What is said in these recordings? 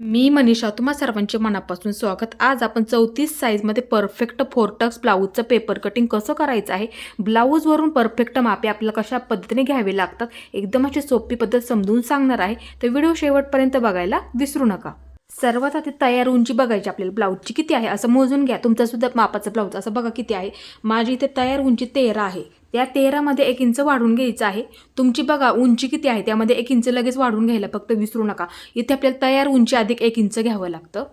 मी मनीषा तुम्हा सर्वांचे मनापासून स्वागत. आज आपण 34 साईजमध्ये परफेक्ट फोरटक्स ब्लाऊजचं पेपर कटिंग कसं करायचं आहे, ब्लाऊजवरून परफेक्ट मापे आपल्याला कशा पद्धतीने घ्यावे लागतात, एकदम अशी सोपी पद्धत समजून सांगणार आहे. तर व्हिडिओ शेवटपर्यंत बघायला विसरू नका. सर्वात आधी तयार उंची बघायची आपल्याला, ब्लाऊजची किती आहे असं मोजून घ्या. तुमचं सुद्धा मापाचं ब्लाऊज असं बघा किती आहे. माझी इथे तयार उंची 13 आहे. त्या 13 मध्ये 1 इंच वाढून घ्यायचं आहे. तुमची बघा उंची किती आहे त्यामध्ये 1 इंच लगेच वाढून घ्यायला फक्त विसरू नका. इथे आपल्याला तयार उंची अधिक 1 इंच घ्यावं लागतं,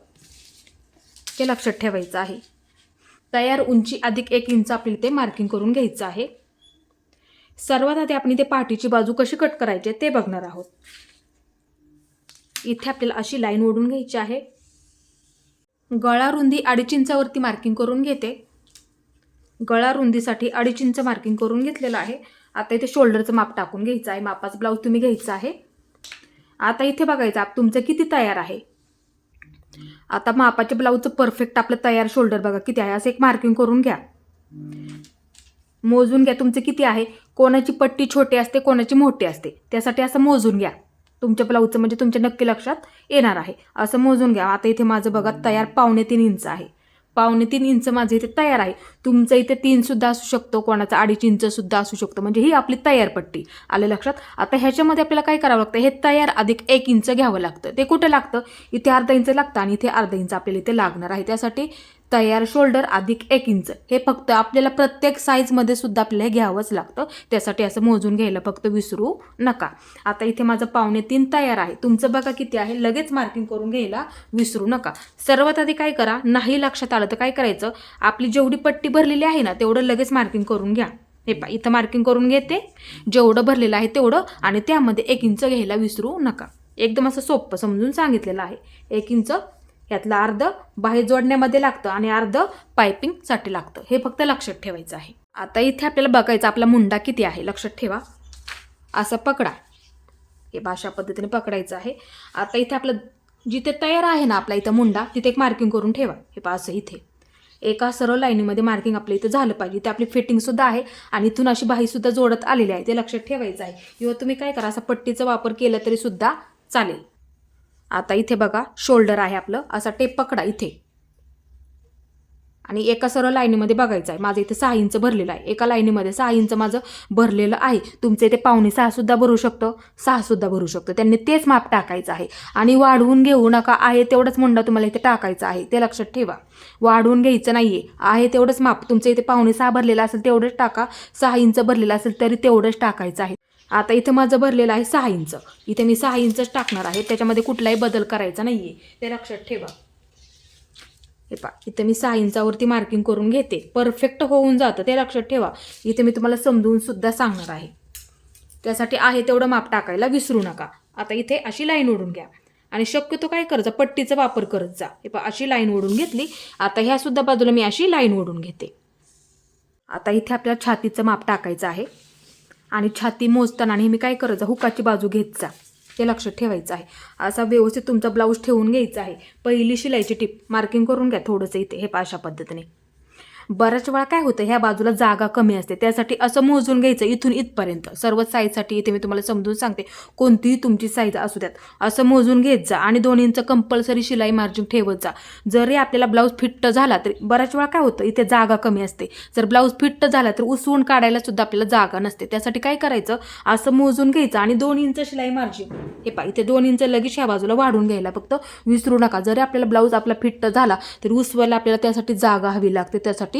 ते लक्षात ठेवायचं आहे. तयार उंची अधिक 1 इंच आपल्याला ते मार्किंग करून घ्यायचं आहे. सर्वात आधी आपण इथे पाठीची बाजू कशी कट करायची ते बघणार आहोत. इथे आपल्याला अशी लाईन ओढून घ्यायची आहे. गळा रुंदी 2.5 इंचावरती मार्किंग करून घेते. गळा रुंदीसाठी 2.5 इंच मार्किंग करून घेतलेलं आहे. आता इथे शोल्डरचं माप टाकून घ्यायचं आहे. मापाचं ब्लाऊज तुम्ही घ्यायचं आहे. आता इथे बघायचं तुमचं किती तयार आहे. आता मापाच्या ब्लाऊजचं परफेक्ट आपलं तयार शोल्डर बघा किती आहे, असं एक मार्किंग करून घ्या. मोजून घ्या तुमचं किती आहे. कोणाची पट्टी छोटी असते, कोणाची मोठी असते, त्यासाठी असं मोजून घ्या. तुमच्या ब्लाऊजचं म्हणजे तुमच्या नक्की लक्षात येणार आहे. असं मोजून घ्या. आता इथे माझं बघा तयार 3.25 इंच आहे. 3.25 इंच माझं इथे तयार आहे. तुमचं इथे 3 सुद्धा असू शकतो, कोणाचा 2.5 इंच सुद्धा असू शकतो. म्हणजे ही आपली तयार पट्टी आले लक्षात. आता ह्याच्यामध्ये आपल्याला काय करावं लागतं, हे तयार अधिक 1 इंच घ्यावं लागतं. ते कुठे लागतं, इथे अर्धा इंच लागतं आणि इथे अर्धा इंच आपल्याला इथे लागणार आहे. त्यासाठी तयार शोल्डर अधिक 1 इंच हे फक्त आपल्याला प्रत्येक साईजमध्ये सुद्धा आपल्याला घ्यावंच लागतं. त्यासाठी असं मोजून घ्यायला फक्त विसरू नका. आता इथे माझं 3.25 तयार आहे. तुमचं बघा किती आहे, लगेच मार्किंग करून घ्यायला विसरू नका. सर्वात आधी काय करा, नाही लक्षात आलं तर काय करायचं, आपली जेवढी पट्टी भरलेली आहे ना तेवढं लगेच मार्किंग करून घ्या. हे पहा इथं मार्किंग करून घेते, जेवढं भरलेलं आहे तेवढं, आणि त्यामध्ये 1 इंच घ्यायला विसरू नका. एकदम असं सोपं समजून सांगितलेलं आहे. 1 इंच यातलं अर्ध बाहेर जोडण्यामध्ये लागतं आणि अर्ध पायपिंगसाठी लागतं, हे फक्त लक्षात ठेवायचं आहे. आता इथे आपल्याला बघायचं आपला मुंडा किती आहे, लक्षात ठेवा. असं पकडा, हे अशा पद्धतीने पकडायचं आहे. आता इथे आपलं जिथे तयार आहे ना आपला इथं मुंडा, तिथे एक मार्किंग करून ठेवा. हे पहा असं इथे एका सरळ लाईनीमध्ये मार्किंग आपल्या इथं झालं पाहिजे. ते आपली फिटिंग सुद्धा आहे आणि इथून अशी बाही सुद्धा जोडत आलेली आहे, ते लक्षात ठेवायचं आहे. किंवा तुम्ही काय करा, असा पट्टीचा वापर केला तरी सुद्धा चालेल. आता इथे बघा शोल्डर आहे आपलं, असा टेप पकडा इथे आणि एका सरळ लाईनीमध्ये बघायचं आहे. माझं इथे 6 इंच भरलेलं आहे. एका लाईनीमध्ये 6 इंच माझं भरलेलं आहे. तुमचं इथे 5.25 सुद्धा भरू शकतं, 6 सुद्धा भरू शकतं. त्यांनी तेच माप टाकायचं आहे आणि वाढवून घेऊ नका. आहे तेवढंच मुंडा तुम्हाला इथे टाकायचं आहे, ते लक्षात ठेवा. वाढवून घ्यायचं नाहीये, आहे तेवढंच माप. तुमचं इथे 5.25 भरलेलं असेल तेवढंच टाका, 6 इंच भरलेलं असेल तरी तेवढंच टाकायचं आहे. आता इथं माझं भरलेलं आहे 6 इंच, इथे मी 6 इंचच टाकणार आहे. त्याच्यामध्ये कुठलाही बदल करायचा नाहीये, ते लक्षात ठेवा. हे पहा इथे मी 6 इंचावरती मार्किंग करून घेते. परफेक्ट होऊन जातं, ते लक्षात ठेवा. इथे मी तुम्हाला समजून सुद्धा सांगणार आहे, त्यासाठी आहे तेवढं माप टाकायला विसरू नका. आता इथे अशी लाईन ओढून घ्या आणि शक्यतो काय करायचं, पट्टीचा वापर करत जा. हे पहा अशी लाईन ओढून घेतली. आता ह्या सुद्धा बाजूला मी अशी लाईन ओढून घेते. आता इथे आपल्याला छातीचं माप टाकायचं आहे आणि छाती मोजताना नेहमी काय करायचं, हुकाची बाजू घेत जा, ते लक्षात ठेवायचं आहे. असा व्यवस्थित तुमचा ब्लाऊज ठेवून घ्यायचा आहे. पहिली शिलाईची टिप मार्किंग करून घ्या थोडंसं इथे, हे अशा पद्धतीने. बऱ्याच वेळा काय होतं, ह्या बाजूला जागा कमी असते, त्यासाठी असं मोजून घ्यायचं इथून इथपर्यंत. सर्व साईजसाठी इथे मी तुम्हाला समजून सांगते, कोणतीही तुमची साईज असू द्यात, असं मोजून घेत जा आणि 2 इंच कंपल्सरी शिलाई मार्जिन ठेवत जा. जरी आपल्याला ब्लाऊज फिट्ट झाला तरी बऱ्याच वेळा काय होतं, इथे जागा कमी असते. जर ब्लाऊज फिट्ट झाला तर उसवून काढायला सुद्धा आपल्याला जागा नसते. त्यासाठी काय करायचं, असं मोजून घ्यायचं आणि 2 इंच शिलाई मार्जिन. हे पहा इथे 2 इंच लगेच ह्या बाजूला वाढून घ्यायला फक्त विसरू नका. जरी आपल्याला ब्लाऊज आपला फिट्ट झाला तरी उसवायला आपल्याला त्यासाठी जागा हवी लागते. त्यासाठी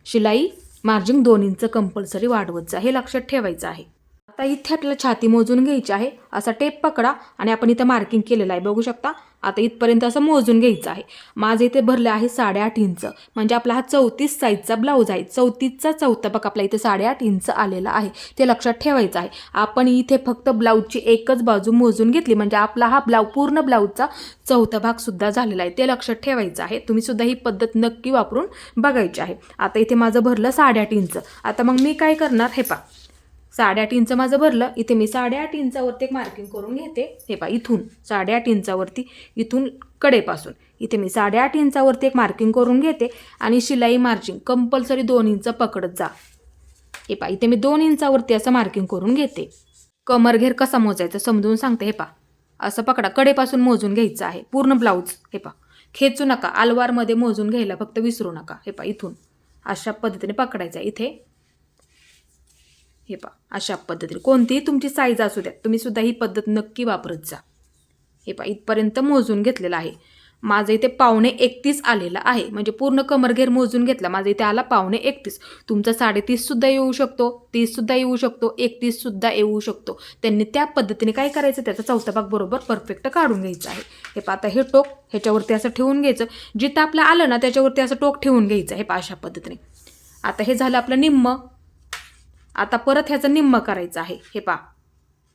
शिलाई मार्जिन 2 इंच कंपल्सरी वाढवत जा, हे लक्षात ठेवायचं आहे. आता इथे आपल्याला छाती मोजून घ्यायची आहे. असा टेप पकडा आणि आपण इथं मार्किंग केलेलं आहे, बघू शकता. आता इथपर्यंत असं मोजून घ्यायचं आहे. माझं इथे भरलं आहे 8.5 इंच, म्हणजे आपला हा 34 साईजचा ब्लाऊज आहे. 34चा चौथा बघ आपला इथे 8.5 इंच आलेला आहे, ते लक्षात ठेवायचं आहे. आपण इथे फक्त ब्लाऊजची एकच बाजू मोजून घेतली, म्हणजे आपला हा पूर्ण ब्लाऊजचा चौथा भाग सुद्धा झालेला आहे, ते लक्षात ठेवायचं आहे. तुम्ही सुद्धा ही पद्धत नक्की वापरून बघायची आहे. आता इथे माझं भरलं 8.5 इंच. आता मग मी काय करणार, हे पहा 8.5 इंच माझं भरलं. इथे मी 8.5 इंचावरती एक मार्किंग करून घेते. हे पहा इथून 8.5 इंचावरती, इथून कडेपासून इथे मी 8.5 इंचावरती एक मार्किंग करून घेते आणि शिलाई मार्जिन कंपल्सरी 2 इंच पकडत जा. हे पहा इथे मी 2 इंचावरती असं मार्किंग करून घेते. कमरघेर कसा मोजायचा समजून सांगते. हे पहा असं पकडा, कडेपासून मोजून घ्यायचं आहे पूर्ण ब्लाऊज. हे पहा, खेचू नका, आलवारमध्ये मोजून घ्यायला फक्त विसरू नका. हे पहा, इथून अशा पद्धतीने पकडायचं आहे इथे. हे पहा, अशा पद्धतीने कोणतीही तुमची साईज असू द्या, तुम्ही सुद्धा ही पद्धत नक्की वापरत जा. हे पहा, इथपर्यंत मोजून घेतलेलं आहे. माझं इथे 1.31 आलेलं आहे, म्हणजे पूर्ण कमरघेर मोजून घेतला. माझं इथे आला 1.31. तुमचा 3.5 सुद्धा येऊ शकतो, 30 सुद्धा येऊ शकतो, 31 सुद्धा येऊ शकतो. त्यांनी त्या पद्धतीने काय करायचं, त्याचा चौथा भाग बरोबर परफेक्ट काढून घ्यायचा आहे. हे पहा, आता हे टोक ह्याच्यावरती असं ठेवून घ्यायचं. जिथं आपलं आलं ना त्याच्यावरती असं टोक ठेवून घ्यायचं. हे पहा, अशा पद्धतीने. आता हे झालं आपलं निम्म. आता परत ह्याचं निम्म करायचं आहे. हे पहा,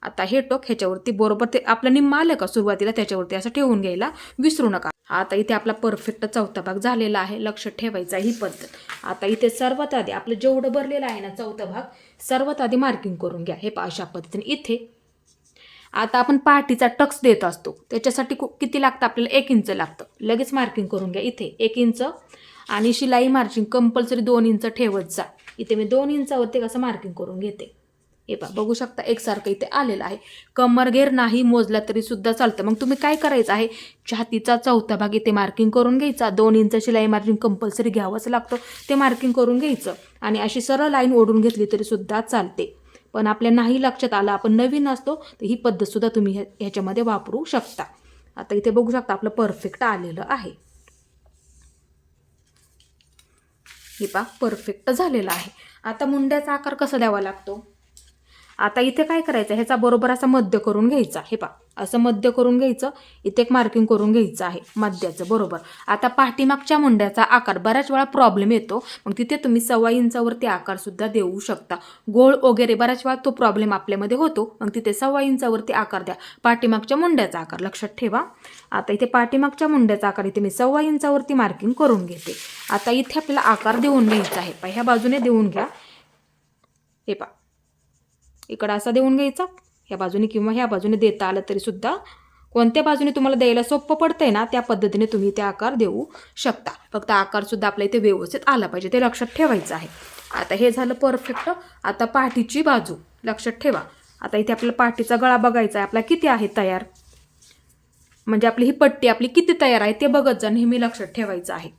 आता हे टोक ह्याच्यावरती बरोबर ते आपलं निम्म आलं का सुरुवातीला त्याच्यावरती असं ठेवून घ्यायला विसरू नका. आता इथे आपला परफेक्ट चौथा भाग झालेला आहे. लक्ष ठेवायचं ही पद्धत. आता इथे सर्वात आधी आपलं जेवढं भरलेलं आहे ना चौथा भाग, सर्वात आधी मार्किंग करून घ्या. हे पहा, अशा पद्धतीने. इथे आता आपण पाठीचा टक्स देत असतो, त्याच्यासाठी किती लागतं आपल्याला? 1 इंच लागतं. लगेच मार्किंग करून घ्या. इथे 1 इंच आणि शिलाई मार्जिन कंपल्सरी 2 इंच ठेवत जा. इथे मी 2 इंचावरती कसं मार्किंग करून घेते. हे पहा, बघू शकता एकसारखं इथे आलेलं आहे. कमरघेर नाही मोजला तरी सुद्धा चालतं. मग तुम्ही काय करायचं आहे, छातीचा चौथा भाग इथे मार्किंग करून घ्यायचा. 2 इंच शिलाई मार्जिन कंपल्सरी घ्यावंच लागतं, ते मार्किंग करून घ्यायचं. आणि अशी सरळ लाईन ओढून घेतली तरी सुद्धा चालते. पण आपल्या नाही लक्षात आलं, आपण नवीन असतो, तर ही पद्धतसुद्धा तुम्ही ह्याच्यामध्ये वापरू शकता. आता इथे बघू शकता आपलं परफेक्ट आलेलं आहे. हे पहा, परफेक्ट झालेलं आहे. आता मुंड्याचा आकार कसा द्यावा लागतो? आता इथे काय करायचं, ह्याचा बरोबर असा मध्य करून घ्यायचा. हे पहा, असं मध्य करून घ्यायचं. इथे एक मार्किंग करून घ्यायचं आहे मध्याचं बरोबर. आता पाठीमागच्या मुंड्याचा आकार बऱ्याच वेळा प्रॉब्लेम येतो, मग तिथे तुम्ही 1.25 इंचावरती आकार सुद्धा देऊ शकता. गोळ वगैरे बऱ्याच वेळा तो प्रॉब्लेम आपल्यामध्ये होतो, मग तिथे 1.25 इंचावरती आकार द्या. पाठीमागच्या मुंड्याचा आकार लक्षात ठेवा. आता इथे पाठीमागच्या मुंड्याचा आकार इथे मी 1.25 इंचावरती मार्किंग करून घेते. आता इथे आपल्याला आकार देऊन घ्यायचा आहे. पहा, ह्या बाजूने देऊन घ्या. हे पहा, इकडं असा देऊन घ्यायचा, ह्या बाजूने किंवा ह्या बाजूने देता आलं तरी सुद्धा, कोणत्या बाजूने तुम्हाला द्यायला सोपं पडतंय ना त्या पद्धतीने तुम्ही ते आकार देऊ शकता. फक्त आकार सुद्धा आपल्या इथे व्यवस्थित आला पाहिजे, ते लक्षात ठेवायचं आहे. आता हे झालं परफेक्ट. आता पाठीची बाजू लक्षात ठेवा. आता इथे आपल्याला पाठीचा गळा बघायचा आहे, आपला किती आहे तयार, म्हणजे आपली ही पट्टी आपली किती तयार आहे ते बघत जा, नेहमी लक्षात ठेवायचं आहे.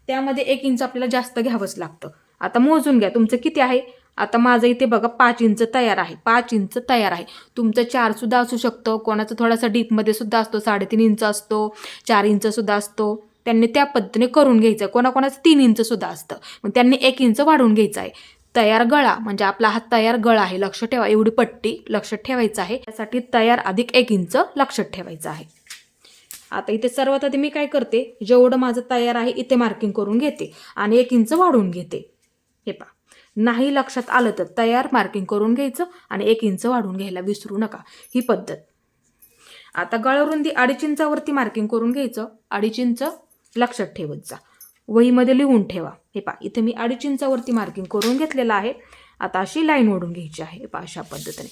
त्यामध्ये 1 इंच आपल्याला जास्त घ्यावंच लागतं. आता मोजून घ्या तुमचं किती आहे. आता माझं इथे बघा 5 इंच तयार आहे. 5 इंच तयार आहे. तुमचं 4 सुद्धा असू शकतं, कोणाचं थोडासा डीपमध्ये सुद्धा असतो, 3.5 इंच असतो, 4 इंच सुद्धा असतो. त्यांनी त्या पद्धतीने करून घ्यायचं. कोणाकोणाचं 3 इंच सुद्धा असतं, मग त्यांनी 1 इंच वाढवून घ्यायचं आहे. तयार गळा म्हणजे आपला हा तयार गळा आहे. लक्ष ठेवा, एवढी पट्टी लक्षात ठेवायचं आहे. त्यासाठी तयार अधिक 1 इंच लक्षात ठेवायचं आहे. आता इथे सर्वात आधी मी काय करते, जेवढं माझं तयार आहे इथे मार्किंग करून घेते आणि 1 इंच वाढवून घेते. हे पहा, नाही लक्षात आलं तर तयार मार्किंग करून घ्यायचं आणि 1 इंच वाढवून घ्यायला विसरू नका, ही पद्धत. आता गळरुंदी 2.5 इंचावरती मार्किंग करून घ्यायचं. 2.5 इंच लक्षात ठेवत जा, वहीमध्ये लिहून ठेवा. हे पहा, इथे मी 2.5 इंचावरती मार्किंग करून घेतलेलं आहे. आता अशी लाईन ओढून घ्यायची आहे. हे पहा, अशा पद्धतीने.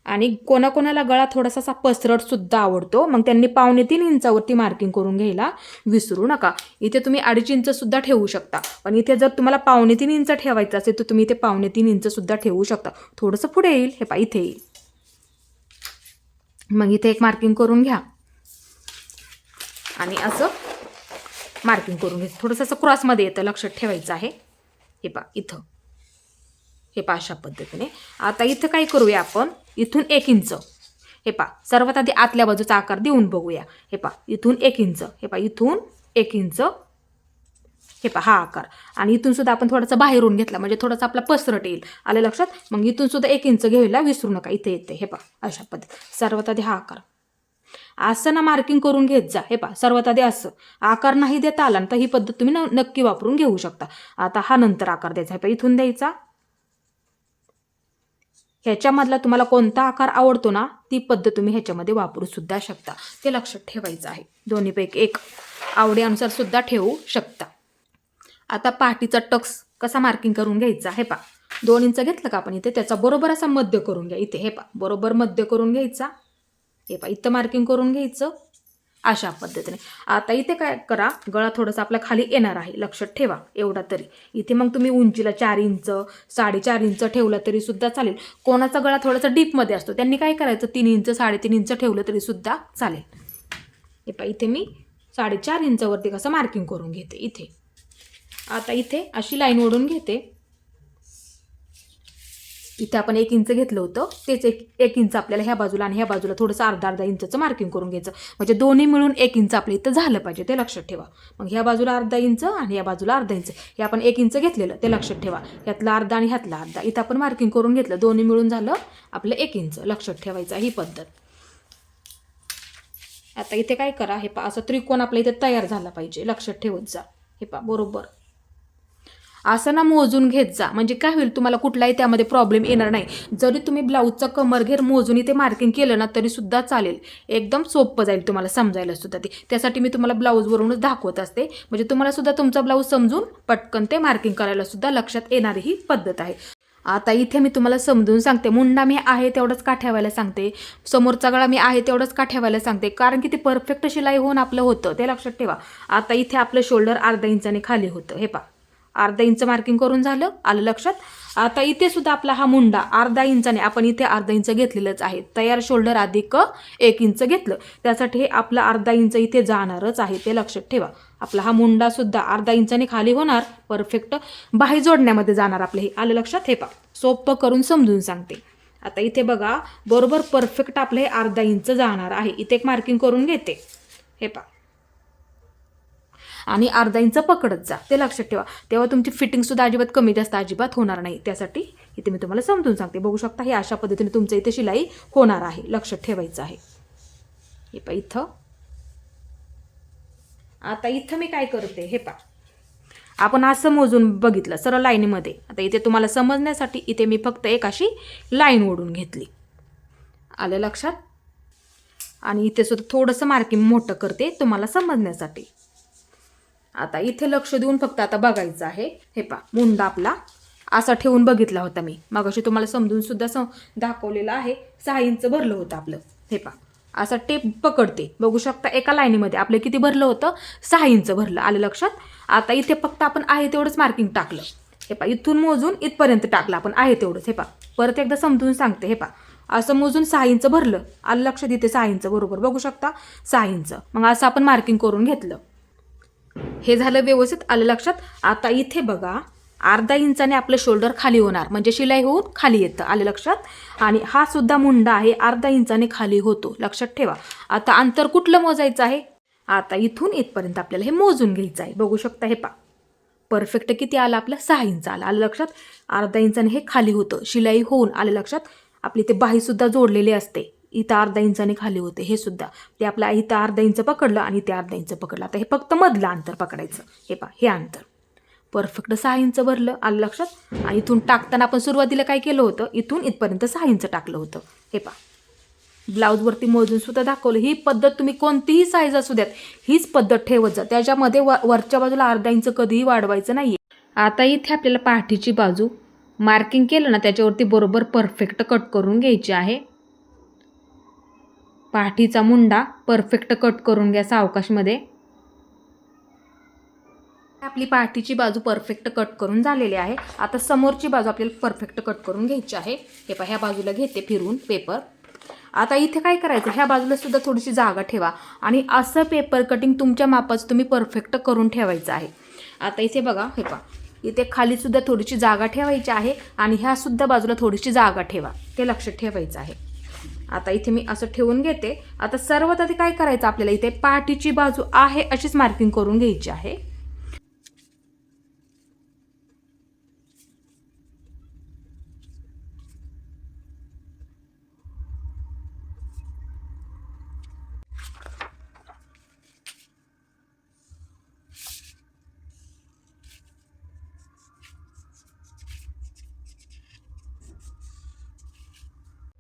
आणि कोणाकोणाला गळा थोडासा पसरट सुद्धा आवडतो, मग त्यांनी 2.25 इंचावरती मार्किंग करून घ्यायला विसरू नका. इथे तुम्ही 2.5 इंच सुद्धा ठेवू शकता, पण इथे जर तुम्हाला 2.25 इंच ठेवायचं असेल तर तुम्ही इथे 2.25 इंच सुद्धा ठेवू शकता. थोडंसं पुढे येईल. हे पहा, इथे येईल. मग इथे एक मार्किंग करून घ्या आणि असं मार्किंग करून घ्यायचं. थोडंसं असं क्रॉसमध्ये येतं, लक्षात ठेवायचं आहे. हे पहा, इथं हे पहा, अशा पद्धतीने. आता इथं काय करूया आपण, इथून 1 इंच. हे पहा, सर्वात आधी आतल्या बाजूचा आकार देऊन बघूया. हे पहा, इथून 1 इंच. हे पहा, इथून 1 इंच. हे पहा, हा आकार. आणि इथून सुद्धा आपण थोडासा बाहेरून घेतला म्हणजे थोडासा आपला पसरट येईल. आलं लक्षात. मग इथून सुद्धा 1 इंच घ्यायला विसरू नका. इथे येते. हे पहा, अशा पद्धती. सर्वात आधी हा आकार असं ना मार्किंग करून घेत जा. हे पहा, सर्वात आधी असं. आकार नाही देता आला तर ही पद्धत तुम्ही नक्की वापरून घेऊ शकता. आता हा नंतर आकार द्यायचा. हे पहा, इथून द्यायचा. ह्याच्यामधला तुम्हाला कोणता आकार आवडतो ना ती पद्धत तुम्ही ह्याच्यामध्ये वापरू सुद्धा शकता, ते लक्षात ठेवायचं आहे. दोन्हीपैकी एक आवडीनुसार सुद्धा ठेवू शकता. आता पाठीचा टक्स कसा मार्किंग करून घ्यायचा. हे पहा, 2 इंच घेतलं का आपण इथे, त्याचा बरोबर असा मध्य करून घ्या. इथे हे पहा, बरोबर मध्य करून घ्यायचा. हे पहा, इथं मार्किंग करून घ्यायचं अशा पद्धतीने. आता इथे काय करा, गळा थोडासा आपला खाली येणार आहे, लक्षात ठेवा एवढा तरी. इथे मग तुम्ही उंचीला 4 इंच 4.5 इंच ठेवलं तरी सुद्धा चालेल. कोणाचा गळा थोडासा डीपमध्ये असतो त्यांनी काय करायचं 3 इंच 3.5 इंच ठेवलं तरी सुद्धा चालेल. हे पहा इथे मी 4.5 इंचावरती कसं मार्किंग करून घेते इथे. आता इथे अशी लाईन ओढून घेते. इथे आपण 1 इंच घेतलं होतं तेच 1 इंच आपल्याला ह्या बाजूला आणि ह्या बाजूला थोडंसं अर्धा इंचचं मार्किंग करून घ्यायचं. म्हणजे दोन्ही मिळून 1 इंच आपल्या इथं झालं पाहिजे, ते लक्षात ठेवा. मग ह्या बाजूला अर्धा इंच आणि या बाजूला अर्धा इंच, हे आपण 1 इंच घेतलेलं ते लक्षात ठेवा. ह्यातला अर्धा आणि ह्यातला अर्धा इथं आपण मार्किंग करून घेतलं, दोन्ही मिळून झालं आपलं 1 इंच. लक्षात ठेवायचं ही पद्धत. आता इथे काय करा, हे पहा असं त्रिकोण आपल्या इथे तयार झाला पाहिजे, लक्षात ठेवत जा. हे पहा बरोबर असं ना मोजून घेत जा, म्हणजे काय होईल तुम्हाला कुठलाही त्यामध्ये प्रॉब्लेम येणार नाही. जरी तुम्ही ब्लाऊजचा कमरघेर मोजून इथे मार्किंग केलं ना तरी सुद्धा चालेल, एकदम सोपं जाईल तुम्हाला समजायला सुद्धा ते. त्यासाठी मी तुम्हाला ब्लाऊजवरूनच दाखवत असते, म्हणजे तुम्हाला सुद्धा तुमचा ब्लाऊज समजून पटकन ते मार्किंग करायला सुद्धा लक्षात येणारी ही पद्धत आहे. आता इथे मी तुम्हाला समजून सांगते, मुंडा मी आहे तेवढंच का ठेवायला सांगते, समोरचा गळा मी आहे तेवढंच का ठेवायला सांगते, कारण की ते परफेक्ट शिलाई होऊन आपलं होतं, ते लक्षात ठेवा. आता इथे आपलं शोल्डर अर्धा इंचाने खाली होतं, हे पहा अर्धा इंच मार्किंग करून झालं, आलं लक्षात. आता इथे सुद्धा आपला हा मुंडा अर्धा इंचाने, आपण इथे अर्धा इंच घेतलेलंच आहे, तयार शोल्डर अधिक 1 इंच घेतलं, त्यासाठी हे आपलं अर्धा इंच इथे जाणारच आहे, ते लक्षात ठेवा. आपला हा मुंडा सुद्धा अर्धा इंचाने खाली होणार, परफेक्ट बाही जोडण्यामध्ये जाणार आपलं, हे आलं लक्षात. हे पहा सोपं करून समजून सांगते. आता इथे बघा बरोबर परफेक्ट आपलं हे अर्धा इंच जाणार आहे, इथे एक मार्किंग करून घेते. हे पहा आणि अर्धा इंच पकडत जा, ते लक्षात ठेवा. तेव्हा तुमची फिटिंगसुद्धा अजिबात कमी जास्त अजिबात होणार नाही, त्यासाठी इथे मी तुम्हाला समजून सांगते. बघू शकता हे अशा पद्धतीने तुमचं इथे शिलाई होणार आहे, लक्षात ठेवायचं आहे. हे पहा इथं. आता इथं मी काय करते, हे पहा आपण असं मोजून बघितलं सरळ लाईनीमध्ये. आता इथे तुम्हाला समजण्यासाठी इथे मी फक्त एक अशी लाईन ओढून घेतली, आलं लक्षात. आणि इथे सुद्धा थोडंसं मार्किंग मोठं करते तुम्हाला समजण्यासाठी. आता इथे लक्ष देऊन फक्त आता बघायचं आहे. हे पहा मुंडा आपला असा ठेवून बघितला होता मी मगाशी, तुम्हाला समजून सुद्धा दाखवलेलं आहे. 6 इंच भरलं होतं आपलं. हे पहा असा टेप पकडते, बघू शकता एका लाईनीमध्ये आपलं किती भरलं होतं, 6 इंच भरलं, आलं लक्षात. आता इथे फक्त आपण आहे तेवढंच मार्किंग टाकलं. हे पहा इथून मोजून इथपर्यंत टाकलं आपण आहे तेवढंच. हे पहा परत एकदा समजून सांगते. हे पहा असं मोजून 6 इंच भरलं, आलं लक्षात. इथे 6 इंच बरोबर बघू शकता 6 इंच. मग असं आपण मार्किंग करून घेतलं, हे झालं व्यवस्थित, आलं लक्षात. आता इथे बघा अर्धा इंचाने आपलं शोल्डर खाली होणार, म्हणजे शिलाई होऊन खाली येतं, आलं लक्षात. आणि हा सुद्धा मुंडा आहे अर्धा इंचाने खाली होतो, लक्षात ठेवा. आता अंतर कुठलं मोजायचं आहे, आता इथून इथपर्यंत आपल्याला हे मोजून घ्यायचं आहे. बघू शकता हे पहा परफेक्ट किती आलं आपलं, 6 इंच आलं, आलं लक्षात. अर्धा इंचाने हे खाली होतं शिलाई होऊन, आलं लक्षात. आपली ते बाहीसुद्धा जोडलेली असते, इथं अर्धा इंचाने खाली होते, हे सुद्धा ते आपलं इथं अर्धा इंच पकडलं आणि ते अर्धा इंच पकडलं. आता हे फक्त मधलं अंतर पकडायचं. हे पहा हे अंतर परफेक्ट 6 इंच भरलं, आलं लक्षात. आणि इथून टाकताना आपण सुरुवातीला काय केलं होतं, इथून इथपर्यंत 6 इंच टाकलं होतं. हे पहा ब्लाऊजवरती मोजून सुद्धा दाखवलं. ही पद्धत तुम्ही कोणतीही साईज असू द्यात हीच पद्धत ठेवत जा, त्याच्यामध्ये वरच्या बाजूला अर्धा इंच कधीही वाढवायचं नाही. आता इथे आपल्याला पाठीची बाजू मार्किंग केलं ना त्याच्यावरती बरोबर परफेक्ट कट करून घ्यायची आहे. पाठीचा मुंडा परफेक्ट कट करून घ्या सावकाशमध्ये. आपली पाठीची बाजू परफेक्ट कट करून झालेली आहे. आता समोरची बाजू आपल्याला परफेक्ट कट करून घ्यायची आहे. हे पहा ह्या बाजूला घेते फिरून पेपर. आता इथे काय करायचं, ह्या बाजूला सुद्धा थोडीशी जागा ठेवा आणि असं पेपर कटिंग तुमच्या मापाचं तुम्ही परफेक्ट करून ठेवायचं आहे. आता इथे बघा, हे पहा इथे खाली सुद्धा थोडीशी जागा ठेवायची आहे आणि ह्या सुद्धा बाजूला थोडीशी जागा ठेवा, ते लक्षात ठेवायचं आहे. आता इथे मी असं ठेवून घेते. आता सर्वात आधी काय करायचं आपल्याला, इथे पाठीची बाजू आहे अशीच मार्किंग करून घ्यायची आहे.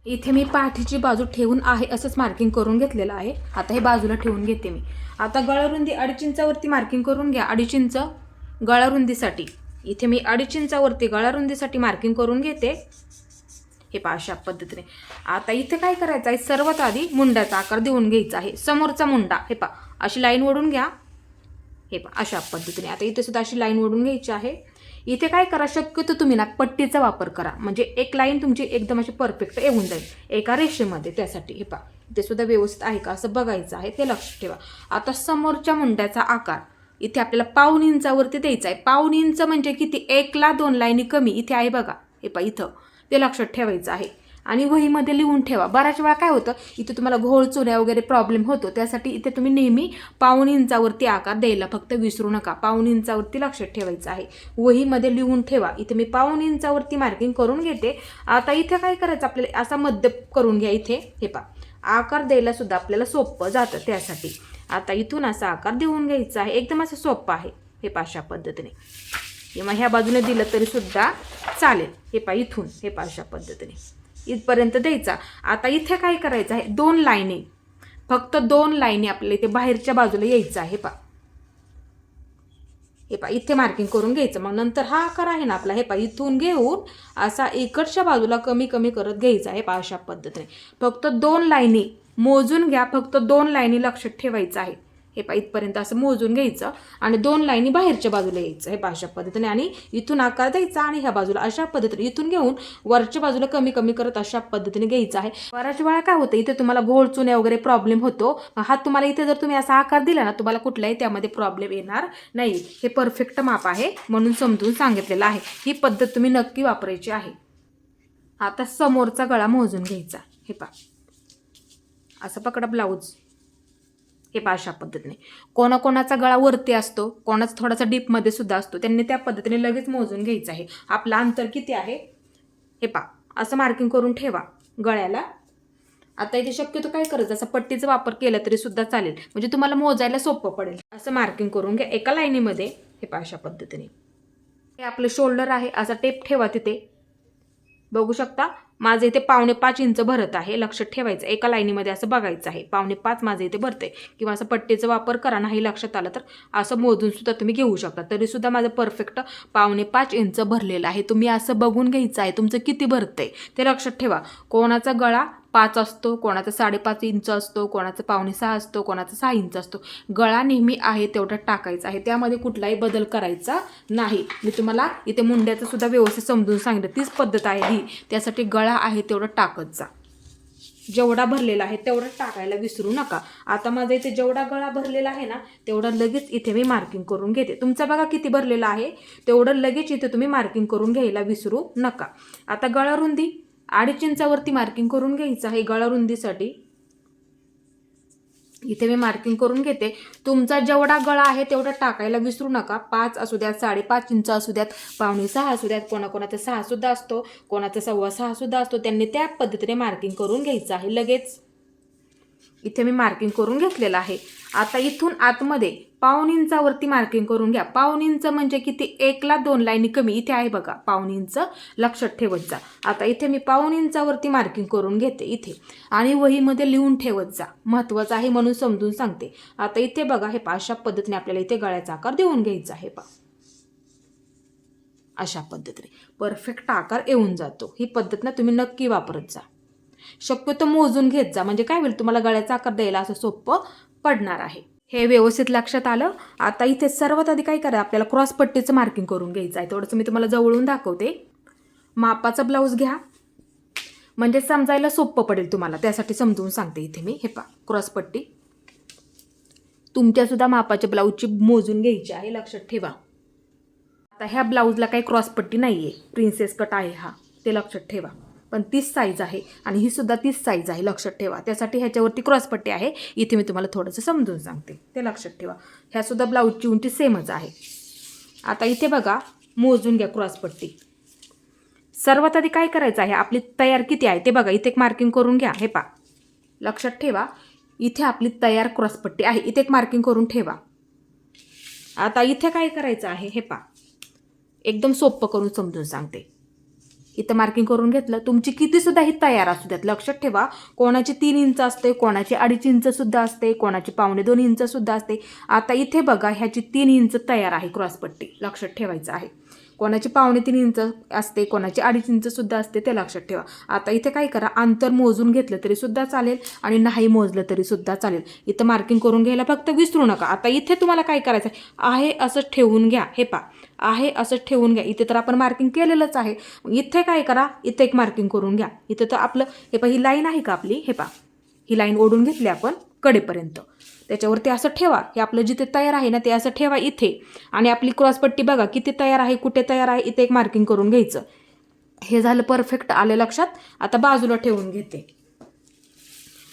इथे मी पाठीची बाजू ठेवून आहे असंच मार्किंग करून घेतलेलं आहे. आता हे बाजूला ठेवून घेते मी. आता गळारुंदी 2.5 इंचावरती मार्किंग करून घ्या. 2.5 इंच गळारुंदीसाठी इथे मी 2.5 इंचावरती गळारुंदीसाठी मार्किंग करून घेते. हे पहा अशा पद्धतीने. आता इथे काय करायचं आहे, सर्वात आधी मुंड्याचा आकार देऊन घ्यायचा आहे. समोरचा मुंडा हे पहा अशी लाईन ओढून घ्या. हे पहा अशा पद्धतीने. आता इथे सुद्धा अशी लाईन ओढून घ्यायची आहे. इथे काय करा, शक्यतो तुम्ही ना पट्टीचा वापर करा, म्हणजे एक लाईन तुमची एकदम अशी परफेक्ट येऊन जाईल एका रेषेमध्ये. त्यासाठी हे पहा इथे सुद्धा व्यवस्थित आहे का असं बघायचं आहे, ते लक्षात ठेवा. आता समोरच्या मुंड्याचा आकार इथे आपल्याला 1.5 इंचावरती द्यायचा आहे. 1.5 इंच म्हणजे किती, 1 ला 2 लाईनी कमी इथे आहे बघा. हे पहा इथं ते लक्षात ठेवायचं आहे आणि वहीमध्ये लिहून ठेवा. बऱ्याच वेळा काय होतं, इथे तुम्हाला घोळ चुऱ्या वगैरे प्रॉब्लेम होतो, त्यासाठी इथे तुम्ही नेहमी 1.5 इंचावरती आकार द्यायला फक्त विसरू नका. 1.5 इंचावरती लक्षात ठेवायचं आहे, वहीमध्ये लिहून ठेवा. इथे मी 1.5 इंचावरती मार्किंग करून घेते. आता इथे काय करायचं, आपल्याला असा मध्य करून घ्या. इथे हे पहा आकार द्यायला सुद्धा आपल्याला सोपं जातं त्यासाठी. आता इथून असा आकार देऊन घ्यायचा आहे, एकदम असं सोपं आहे. हे पहा अशा पद्धतीने, किंवा ह्या बाजूने दिलं तरी सुद्धा चालेल. हे पहा इथून हे पहा अशा पद्धतीने इथपर्यंत द्यायचा. आता इथे काय करायचं आहे, 2 लाईनी, फक्त 2 लाईनी आपल्याला इथे बाहेरच्या बाजूला यायचं आहे. पहा हे पहा इथे मार्किंग करून घ्यायचं. मग नंतर हा आकार आहे ना आपला, हे पहा इथून घेऊन असा इकडच्या बाजूला कमी कमी करत घ्यायचा आहे. पहा अशा पद्धतीने फक्त 2 लाईनी मोजून घ्या, फक्त 2 लाईनी लक्षात ठेवायचं आहे. हे पहा इथपर्यंत असं मोजून घ्यायचं आणि 2 लाईनी बाहेरच्या बाजूला यायचं. हे पहा अशा पद्धतीने आणि इथून आकार द्यायचा आणि ह्या बाजूला अशा पद्धतीने इथून घेऊन वरच्या बाजूला कमी कमी करत अशा पद्धतीने घ्यायचं आहे. बऱ्याच वेळा काय होतं, इथे तुम्हाला घोळ चुन्या वगैरे प्रॉब्लेम होतो. हा तुम्हाला इथे जर तुम्ही असा आकार दिला ना, तुम्हाला कुठलाही त्यामध्ये प्रॉब्लेम येणार नाही. हे परफेक्ट माप आहे म्हणून समजून सांगितलेलं आहे. ही पद्धत तुम्ही नक्की वापरायची आहे. आता समोरचा गळा मोजून घ्यायचा. हे पहा असं पकडा ब्लाऊज. हे पहा अशा पद्धतीने. कोणाकोणाचा गळा वरती असतो, कोणाचा थोडासा डीपमध्ये सुद्धा असतो, त्यांनी त्या पद्धतीने लगेच मोजून घ्यायचं आहे. आपलं अंतर किती आहे हे पहा असं मार्किंग करून ठेवा गळ्याला. आता इथे शक्यतो काय करायचं, असं पट्टीचा वापर केला तरी सुद्धा चालेल, म्हणजे तुम्हाला मोजायला सोपं पडेल. असं मार्किंग करून घ्या एका लाईनीमध्ये. हे पहा अशा पद्धतीने. हे आपलं शोल्डर आहे, असा टेप ठेवा तिथे. बघू शकता माझं इथे 5.25 इंच भरत आहे. लक्षात ठेवायचं एका लाईनीमध्ये असं बघायचं आहे. 5.25 माझं इथे भरते, किंवा असं पट्टीचा वापर करा. नाही लक्षात आलं तर असं मोजून सुद्धा तुम्ही घेऊ शकता. तरी सुद्धा माझं परफेक्ट 5.25 इंच भरलेलं आहे. तुम्ही असं बघून घ्यायचं आहे तुमचं किती भरतंय ते लक्षात ठेवा. कोणाचा गळा 5 असतो, कोणाचा 5.5 इंच असतो, कोणाचा 5.6 असतो, कोणाचा 6 इंच असतो. गळा नेहमी आहे तेवढा टाकायचा आहे, त्यामध्ये कुठलाही बदल करायचा नाही. मी तुम्हाला इथे मुंड्याचं सुद्धा व्यवस्थित समजून सांगितलं, तीच पद्धत आहे ही. त्यासाठी गळा आहे तेवढं टाकत जा. जेवढा भरलेला आहे तेवढं टाकायला विसरू नका. आता माझा इथे जेवढा गळा भरलेला आहे ना, तेवढा लगेच इथे मी मार्किंग करून घेते. तुमचा बघा किती भरलेला आहे, तेवढं लगेच इथे तुम्ही मार्किंग करून घ्यायला विसरू नका. आता गळा रुंदी 2.5 इंचावरती मार्किंग करून घ्यायचं आहे. गळा रुंदीसाठी इथे मी मार्किंग करून घेते. तुमचा जेवढा गळा आहे तेवढा टाकायला विसरू नका. 5 असू द्यात, 5.5 इंच असू द्यात, 5.6 असू द्यात, कोणाकोणाचा 6 सुद्धा असतो, कोणाचा 6.25 सुद्धा असतो. त्यांनी त्या पद्धतीने मार्किंग करून घ्यायचं आहे. लगेच इथे मी मार्किंग करून घेतलेलं आहे. आता इथून आतमध्ये 1.5 इंचावरती मार्किंग करून घ्या. 1.5 इंच म्हणजे किती, 1 ला 2 लाईनी कमी इथे आहे बघा. 1.5 इंच लक्षात ठेवत जा. आता इथे मी 1.5 इंचावरती मार्किंग करून घेते इथे आणि वहीमध्ये लिहून ठेवत जा. महत्त्वाचं आहे म्हणून समजून सांगते. आता इथे बघा हे पहा अशा पद्धतीने आपल्याला इथे गळ्याचा आकार देऊन घ्यायचा आहे. पहा अशा पद्धतीने परफेक्ट आकार येऊन जातो. ही पद्धत ना तुम्ही नक्की वापरत जा. शक्यतो मोजून घेत जा, म्हणजे काय होईल तुम्हाला गळ्याचा आकार द्यायला असं सोपं पडणार आहे. हे व्यवस्थित लक्षात आलं. आता इथे सर्वात आधी काय करा, आपल्याला क्रॉस पट्टीचं मार्किंग करून घ्यायचं आहे. थोडंसं मी तुम्हाला जवळून दाखवते. मापाचा ब्लाऊज घ्या, म्हणजे समजायला सोपं पडेल तुम्हाला, त्यासाठी समजून सांगते इथे मी. हे पहा क्रॉस पट्टी तुमच्या सुद्धा मापाच्या ब्लाऊजची मोजून घ्यायची आहे, लक्षात ठेवा. आता ह्या ब्लाऊजला काही क्रॉस पट्टी नाही आहे, प्रिन्सेस कट आहे हा, ते लक्षात ठेवा. पण 30 साईज आहे आणि ही सुद्धा 30 साईज आहे, लक्षात ठेवा. त्यासाठी ह्याच्यावरती क्रॉस पट्टी आहे. इथे मी तुम्हाला थोडंसं समजून सांगते, ते लक्षात ठेवा. ह्या सुद्धा ब्लाऊजची उंची सेमच आहे. आता इथे बघा मोजून घ्या क्रॉस पट्टी. सर्वात आधी काय करायचं आहे, आपली तयार किती आहे ते बघा. इथे एक मार्किंग करून घ्या. हे पहा लक्षात ठेवा, इथे आपली तयार क्रॉस पट्टी आहे. इथे एक मार्किंग करून ठेवा. आता इथे काय करायचं आहे, हे पहा एकदम सोपं करून समजून सांगते. इथं मार्किंग करून घेतलं. तुमची किती सुद्धा ही तयार असू द्यात, लक्षात ठेवा. कोणाची 3 इंच असते, कोणाची 2.5 इंच सुद्धा असते, कोणाची 1.25 इंच सुद्धा असते. आता इथे बघा ह्याची 3 इंच तयार आहे क्रॉसपट्टी, लक्षात ठेवायचं आहे. कोणाची 2.5 इंच असते, कोणाची 2.5 इंच सुद्धा असते, ते लक्षात ठेवा. आता इथे काय करा, अंतर मोजून घेतलं तरी सुद्धा चालेल आणि नाही मोजलं तरी सुद्धा चालेल. इथं मार्किंग करून घ्यायला फक्त विसरू नका. आता इथे तुम्हाला काय करायचं आहे असं ठेवून घ्या. हे पहा, आहे असं ठेवून घ्या. इथे तर आपण मार्किंग केलेलंच आहे. इथे काय करा, इथे एक मार्किंग करून घ्या. इथे तर आपलं हे पहा, ही लाईन आहे का आपली, हे पहा, ही लाईन ओढून घेतली आपण कडेपर्यंत. त्याच्यावरती असं ठेवा. हे आपलं जिथे तयार आहे ना ते असं ठेवा इथे. आणि आपली क्रॉसपट्टी बघा किती तयार आहे, कुठे तयार आहे, इथे एक मार्किंग करून घ्यायचं. हे झालं परफेक्ट, आलं लक्षात. आता बाजूला ठेवून घेते.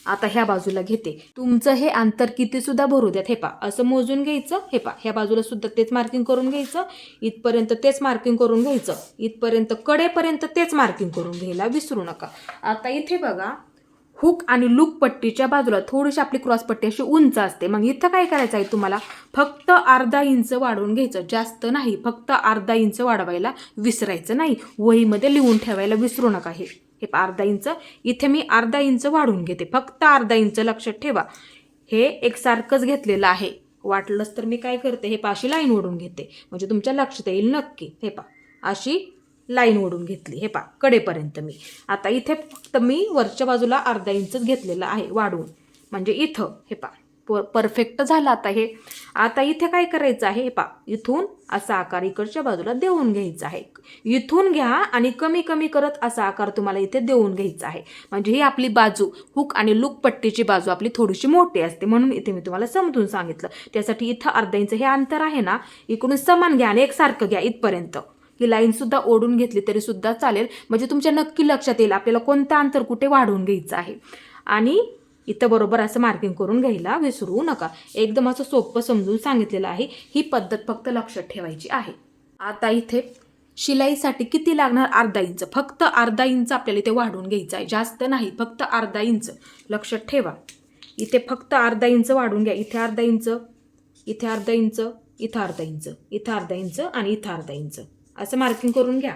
आता ह्या बाजूला घेते. तुमचं हे अंतर किती सुद्धा भरू द्यात. हे पहा, असं मोजून घ्यायचं. हे पहा, ह्या बाजूला सुद्धा तेच मार्किंग करून घ्यायचं. इथपर्यंत तेच मार्किंग करून घ्यायचं. इथपर्यंत कडेपर्यंत तेच मार्किंग करून घ्यायला विसरू नका. आता इथे बघा, हुक आणि लूप पट्टीच्या बाजूला थोडीशी आपली क्रॉस पट्टी अशी उंच असते. मग इथं काय करायचं आहे तुम्हाला, फक्त अर्धा इंच वाढवून घ्यायचं, जास्त नाही. फक्त अर्धा इंच वाढवायला विसरायचं नाही. वहीमध्ये लिहून ठेवायला विसरू नका. हे अर्धा इंच, इथे मी अर्धा इंच वाढवून घेते, फक्त अर्धा इंच, लक्षात ठेवा. हे एकसारखंच घेतलेलं आहे. वाटलंच तर मी काय करते, हे पाशी लाईन ओढून घेते, म्हणजे तुमच्या लक्षात येईल नक्की. हे पा, अशी लाईन ओढून घेतली. हे पा, कडेपर्यंत मी. आता इथे फक्त मी वरच्या बाजूला अर्धा इंचच घेतलेलं आहे वाढवून, म्हणजे इथं. हे पा, परफेक्ट झालं. आता हे, आता इथे काय करायचं आहे, हे पा, इथून असा आकार इकडच्या बाजूला देऊन घ्यायचा आहे. इथून घ्या आणि कमी कमी करत असा आकार तुम्हाला इथे देऊन घ्यायचा आहे. म्हणजे ही आपली बाजू, हुक आणि लूप पट्टीची बाजू आपली थोडीशी मोठी असते, म्हणून इथे मी तुम्हाला समजून सांगितलं. त्यासाठी इथं अर्धा इंच हे अंतर आहे ना, इकडून समान घ्या आणि एकसारखं घ्या इथपर्यंत. ही लाईन सुद्धा ओढून घेतली तरी सुद्धा चालेल, म्हणजे तुमच्या नक्की लक्षात येईल आपल्याला कोणतं अंतर कुठे वाढवून घ्यायचं आहे. आणि इथं बरोबर असं मार्किंग करून घ्यायला विसरू नका. एकदम असं सोपं समजून सांगितलेलं आहे. ही पद्धत फक्त लक्षात ठेवायची आहे. आता इथे शिलाईसाठी किती लागणार, अर्धा इंच, फक्त अर्धा इंच आपल्याला इथे वाढवून घ्यायचं आहे, जास्त नाही, फक्त अर्धा इंच. लक्षात ठेवा, इथे फक्त अर्धा इंच वाढवून घ्या. इथे अर्धा इंच, इथे अर्धा इंच, इथं अर्धा इंच, इथं अर्धा इंच आणि इथं अर्धा इंच, असं मार्किंग करून घ्या.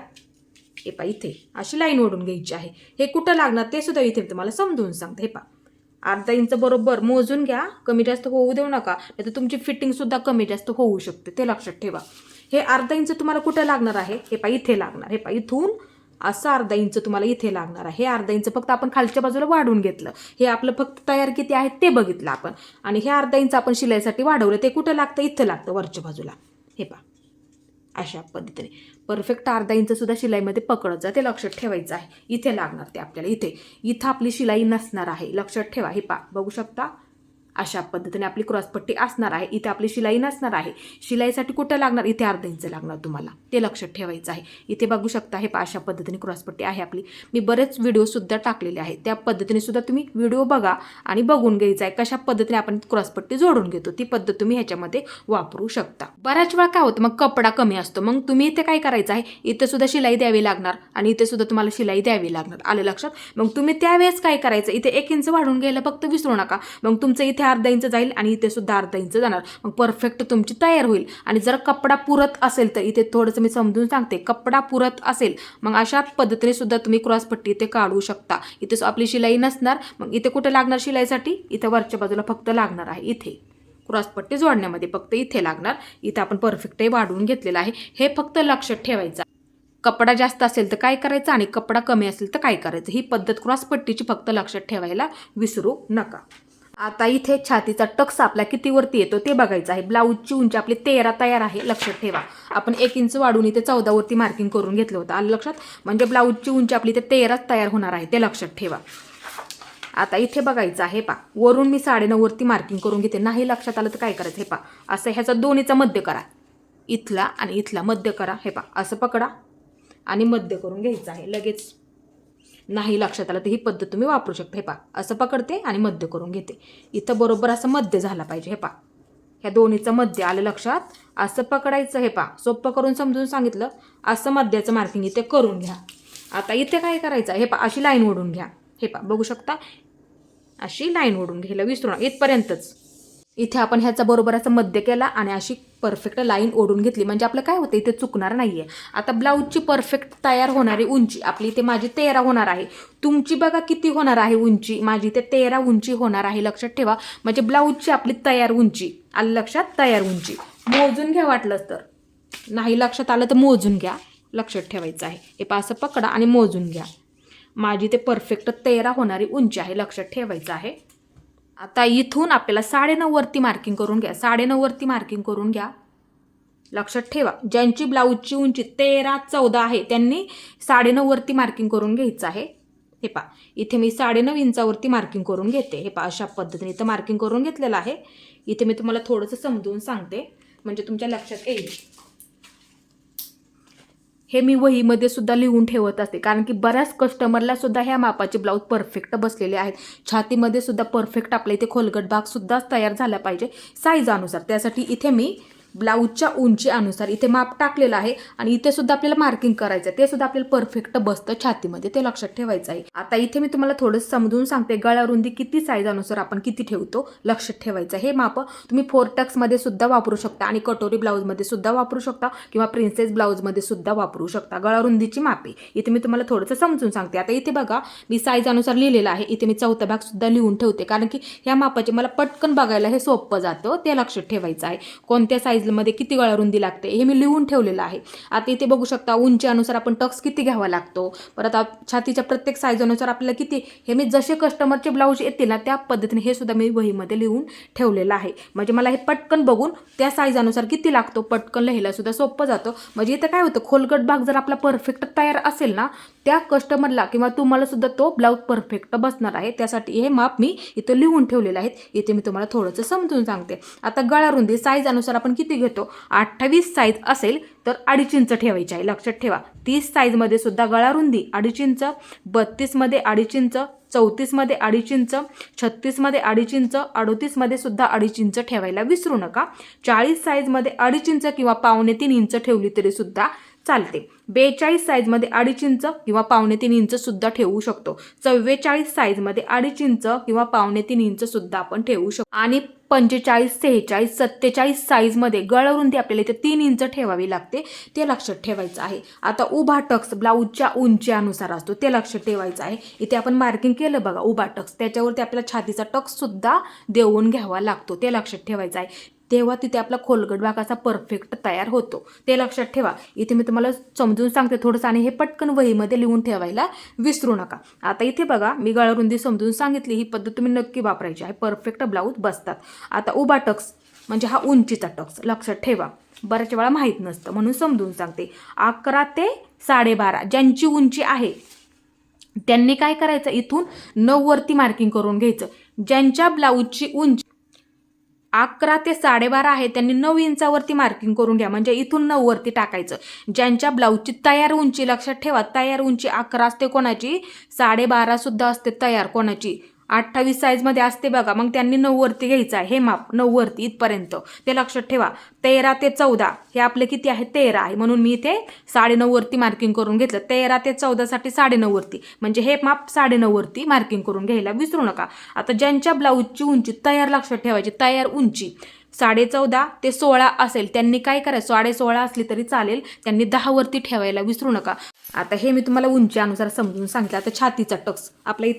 हे पा, इथे अशी लाईन ओढून घ्यायची आहे. हे कुठं लागणार ते सुद्धा इथे तुम्हाला समजून सांगते. हे पा, अर्धा इंच बरोबर मोजून घ्या, कमी जास्त होऊ देऊ नका, नाही तर तुमची फिटिंग सुद्धा कमी जास्त होऊ शकते, ते लक्षात ठेवा. हे अर्धा इंच तुम्हाला कुठं लागणार आहे, हे पा, इथे लागणार. हे पा, इथून असं अर्धा इंच तुम्हाला इथे लागणार आहे. हे अर्धा इंच फक्त आपण खालच्या बाजूला वाढवून घेतलं. हे आपलं फक्त तयार किती आहे ते बघितलं आपण. आणि हे अर्धा इंच आपण शिलाईसाठी वाढवलं, ते कुठं लागतं, इथं लागतं वरच्या बाजूला. हे पा, अशा पद्धतीने परफेक्ट अर्धा इंच सुद्धा शिलाईमध्ये पकडत जा, ते लक्षात ठेवायचं आहे. इथे लागणार ते आपल्याला, इथं आपली शिलाई नसणार आहे, लक्षात ठेवा. हे पा, बघू शकता, अशा पद्धतीने आपली क्रॉसपट्टी असणार आहे. इथे आपली शिलाई नसणार आहे. शिलाईसाठी कुठं लागणार, इथे अर्धा इंच लागणार तुम्हाला, ते लक्षात ठेवायचं आहे. इथे बघू शकता, हे पा, अशा पद्धतीने क्रॉसपट्टी आहे आपली. मी बरेच व्हिडिओसुद्धा टाकलेले आहेत, त्या पद्धतीने सुद्धा तुम्ही व्हिडिओ बघा आणि बघून घ्यायचं आहे कशा पद्धतीने आपण क्रॉसपट्टी जोडून घेतो. ती पद्धत तुम्ही ह्याच्यामध्ये वापरू शकता. बऱ्याच वेळा काय होतं, मग कपडा कमी असतो, मग तुम्ही इथे काय करायचं आहे, इथे सुद्धा शिलाई द्यावी लागणार आणि इथे सुद्धा तुम्हाला शिलाई द्यावी लागणार, आलं लक्षात. मग तुम्ही त्यावेळेस काय करायचं, इथे 1 इंच वाढवून घ्यायला फक्त विसरू नका. मग तुमचं इथे अर्धा इंच जाईल आणि इथे सुद्धा अर्धा इंच जाणार. मग परफेक्ट तुमची तयार होईल. आणि जर कपडा पुरत असेल तर इथे थोडंसं मी समजून सांगते, कपडा पुरत असेल मग अशा पद्धतीने सुद्धा तुम्ही क्रॉसपट्टी इथे काढू शकता. इथे आपली शिलाई नसणार, मग इथे कुठे लागणार शिलाईसाठी, इथे वरच्या बाजूला फक्त लागणार आहे. इथे क्रॉसपट्टी जोडण्यामध्ये फक्त इथे लागणार. इथे आपण परफेक्ट वाढवून घेतलेलं आहे. हे फक्त लक्षात ठेवायचं. कपडा जास्त असेल तर काय करायचं आणि कपडा कमी असेल तर काय करायचं, ही पद्धत क्रॉसपट्टीची फक्त लक्षात ठेवायला विसरू नका. आता इथे छातीचा टक्स आपला किती वरती येतो ते बघायचं आहे. ब्लाऊजची उंची आपली 13 तयार आहे, लक्षात ठेवा. आपण 1 इंच वाढून इथे 14 वरती मार्किंग करून घेतलं होतं, आलं लक्षात. म्हणजे ब्लाऊजची उंची आपली इथे 13 तयार होणार आहे, ते लक्षात ठेवा. आता इथे बघायचं आहे, पा, वरून मी 9.5 वरती मार्किंग करून घेते. नाही लक्षात आलं तर काय करायचं, हे पा, असं ह्याचा दोन्हीचा मध्य करा, इथला आणि इथला मध्य करा. हे पा, असं पकडा आणि मध्य करून घ्यायचं आहे. लगेच नाही लक्षात आलं तर ही पद्धत तुम्ही वापरू शकता. हे पा, असं पकडते आणि मध्य करून घेते. इथं बरोबर असं मध्य झाला पाहिजे. हे पा, ह्या दोन्हीचं मध्य, आलं लक्षात. असं पकडायचं. हे पा, सोपं करून समजून सांगितलं. असं मध्याचं मार्किंग इथे करून घ्या. आता इथे काय करायचं, हे पा, अशी लाईन ओढून घ्या. हे पा, बघू शकता, अशी लाईन ओढून घ्यायला विसरू नका, इथपर्यंतच. इथे आपण ह्याचा बरोबर असं मध्य केला आणि अशी परफेक्ट लाईन ओढून घेतली, म्हणजे आपलं काय होतं, इथे चुकणार नाहीये. आता ब्लाऊजची परफेक्ट तयार होणारी उंची आपली इथे माझी 13 होणार आहे. तुमची बघा किती होणार आहे उंची, माझी इथे 13 उंची होणार आहे, लक्षात ठेवा. म्हणजे ब्लाऊजची आपली तयार उंची, आलं लक्षात, तयार उंची मोजून घ्या वाटलंच तर. नाही लक्षात आलं तर मोजून घ्या, लक्षात ठेवायचं आहे. हे पहा असं पकडा आणि मोजून घ्या. माझी ते परफेक्ट 13 होणारी उंची आहे, लक्षात ठेवायचं आहे. आता इथून आपल्याला 9.5 वरती मार्किंग करून घ्या. 9.5 वरती मार्किंग करून घ्या, लक्षात ठेवा. ज्यांची ब्लाऊजची उंची 13-14 आहे त्यांनी 9.5 वरती मार्किंग करून घ्यायचं आहे. हे पहा इथे मी 9.5 इंचावरती मार्किंग करून घेते. हे पहा अशा पद्धतीने इथं मार्किंग करून घेतलेलं आहे. इथे मी तुम्हाला थोडंसं समजून सांगते म्हणजे तुमच्या लक्षात येईल. हे मी वहीमध्ये सुद्धा लिहून ठेवत असते, कारण की बऱ्याच कस्टमरला सुद्धा ह्या मापाचे ब्लाऊज परफेक्ट बसलेले आहेत. छातीमध्ये सुद्धा परफेक्ट आपल्या इथे खोलगट भाग सुद्धा तयार झाला पाहिजे साईज अनुसार. त्यासाठी इथे मी ब्लाऊजच्या उंची अनुसार इथे माप टाकलेलं आहे आणि इथे सुद्धा आपल्याला मार्किंग करायचं आहे. ते सुद्धा आपल्याला परफेक्ट बसतं छातीमध्ये, ते लक्षात ठेवायचं आहे. आता इथे मी तुम्हाला थोडंसं समजून सांगते. गळा रुंदी किती साईज अनुसार आपण किती ठेवतो लक्षात ठेवायचं. हे माप तुम्ही 4 टक्समध्ये सुद्धा वापरू शकता आणि कटोरी ब्लाऊजमध्ये सुद्धा वापरू शकता किंवा प्रिन्सेस ब्लाऊजमध्ये सुद्धा वापरू शकता. गळा रुंदीची मापे इथे मी तुम्हाला थोडंसं समजून सांगते. आता इथे बघा मी साईज अनुसार लिहिलेलं आहे. इथे मी चौथा भाग सुद्धा लिहून ठेवते, कारण की ह्या मापाचे मला पटकन बघायला हे सोपं जातं, ते लक्षात ठेवायचं आहे. कोणत्या साईजमध्ये किती गळा रुंदी लागते हे मी लिहून ठेवलेलं आहे. आता इथे बघू शकता उंची अनुसार आपण टक्स किती घ्यावा लागतो. परत छातीच्या प्रत्येक साईज अनुसार आपल्याला किती, हे मी जसे कस्टमरचे ब्लाऊज येतील ना त्या पद्धतीने हे सुद्धा मी वहीमध्ये लिहून ठेवलेलं आहे. म्हणजे मला हे पटकन बघून त्या साईज अनुसार किती लागतो पटकन लिहायला सुद्धा सोपं जातं. म्हणजे इथं काय होतं, खोलगट भाग जर आपला परफेक्ट तयार असेल ना त्या कस्टमरला किंवा तुम्हाला सुद्धा तो ब्लाऊज परफेक्ट बसणार आहे. त्यासाठी हे माप मी इथं लिहून ठेवलेलं आहे. इथे मी तुम्हाला थोडंसं समजून सांगते. आता गळा रुंदी साईज अनुसार आपण किती घेतो. 28 साईज असेल तर 2.5 इंच ठेवायची आहे, लक्षात ठेवा. 30 साईजमध्ये सुद्धा गळा रुंदी 2.5 इंच, 32 मध्ये 2.5 इंच, 34 मध्ये 2.5 इंच, 36 मध्ये 2.5 इंच, 38 मध्ये सुद्धा 2.5 इंच ठेवायला विसरू नका. 40 साईजमध्ये 2.5 इंच किंवा 2.25 इंच ठेवली तरी सुद्धा चालते. 42 साईजमध्ये 2.5 इंच किंवा 2.25 इंच सुद्धा ठेवू शकतो. 44 साईजमध्ये 2.5 इंच किंवा 2.25 इंच सुद्धा आपण ठेवू शकतो. आणि 45, 46, 47 साईजमध्ये गळा रुंदी आपल्याला इथे 3 इंच ठेवावी लागते, ते लक्षात ठेवायचं आहे. आता उभा टक्स ब्लाऊजच्या उंची अनुसार असतो, ते लक्षात ठेवायचं आहे. इथे आपण मार्किंग केलं बघा उभा टक्स, त्याच्यावरती आपल्याला छातीचा टक्स सुद्धा देऊन घ्यावा लागतो, ते लक्षात ठेवायचं आहे. तेव्हा तिथे आपला खोलगट भाग असा परफेक्ट तयार होतो, ते लक्षात ठेवा. इथे मी तुम्हाला समजून सांगते थोडंसं आणि हे पटकन वहीमध्ये लिहून ठेवायला विसरू नका. आता इथे बघा मी गळा रुंदी समजून सांगितली, ही पद्धत तुम्ही नक्की वापरायची आहे, परफेक्ट ब्लाऊज बसतात. आता उभा टक्स म्हणजे हा उंचीचा टक्स, लक्षात ठेवा. बऱ्याच वेळा माहीत नसतं म्हणून समजून सांगते. 11 ते 12.5 ज्यांची उंची आहे त्यांनी काय करायचं, इथून 9 वरती मार्किंग करून घ्यायचं. ज्यांच्या ब्लाऊजची उंची 11 ते 12.5 आहे त्यांनी 9 इंचावरती मार्किंग करून घ्या, म्हणजे इथून 9 वरती टाकायचं. ज्यांच्या ब्लाऊजची तयार उंची, लक्षात ठेवा, तयार उंची 11 असते कोणाची, 12.5 सुद्धा असते तयार कोणाची, 28 साईजमध्ये असते बघा, मग त्यांनी 9 वरती घ्यायचं आहे. हे माप 9 वरती इथपर्यंत, ते लक्षात ठेवा. 13 ते 14 हे आपले किती आहे, 13 आहे, म्हणून मी इथे 9.5 वरती मार्किंग करून घेतलं. 13 ते 14 साठी 9.5 वरती, म्हणजे हे माप 9.5 वरती मार्किंग करून घ्यायला विसरू नका. आता ज्यांच्या ब्लाऊजची उंची तयार, लक्षात ठेवायची, तयार उंची 14.5 ते 16 असेल त्यांनी काय करायचं, 16.5 असली तरी चालेल, त्यांनी 10 वरती ठेवायला विसरू नका. आता हे मी तुम्हाला उंची अनुसार समजून सांगितलं. आता छातीचा टक्स आपल्या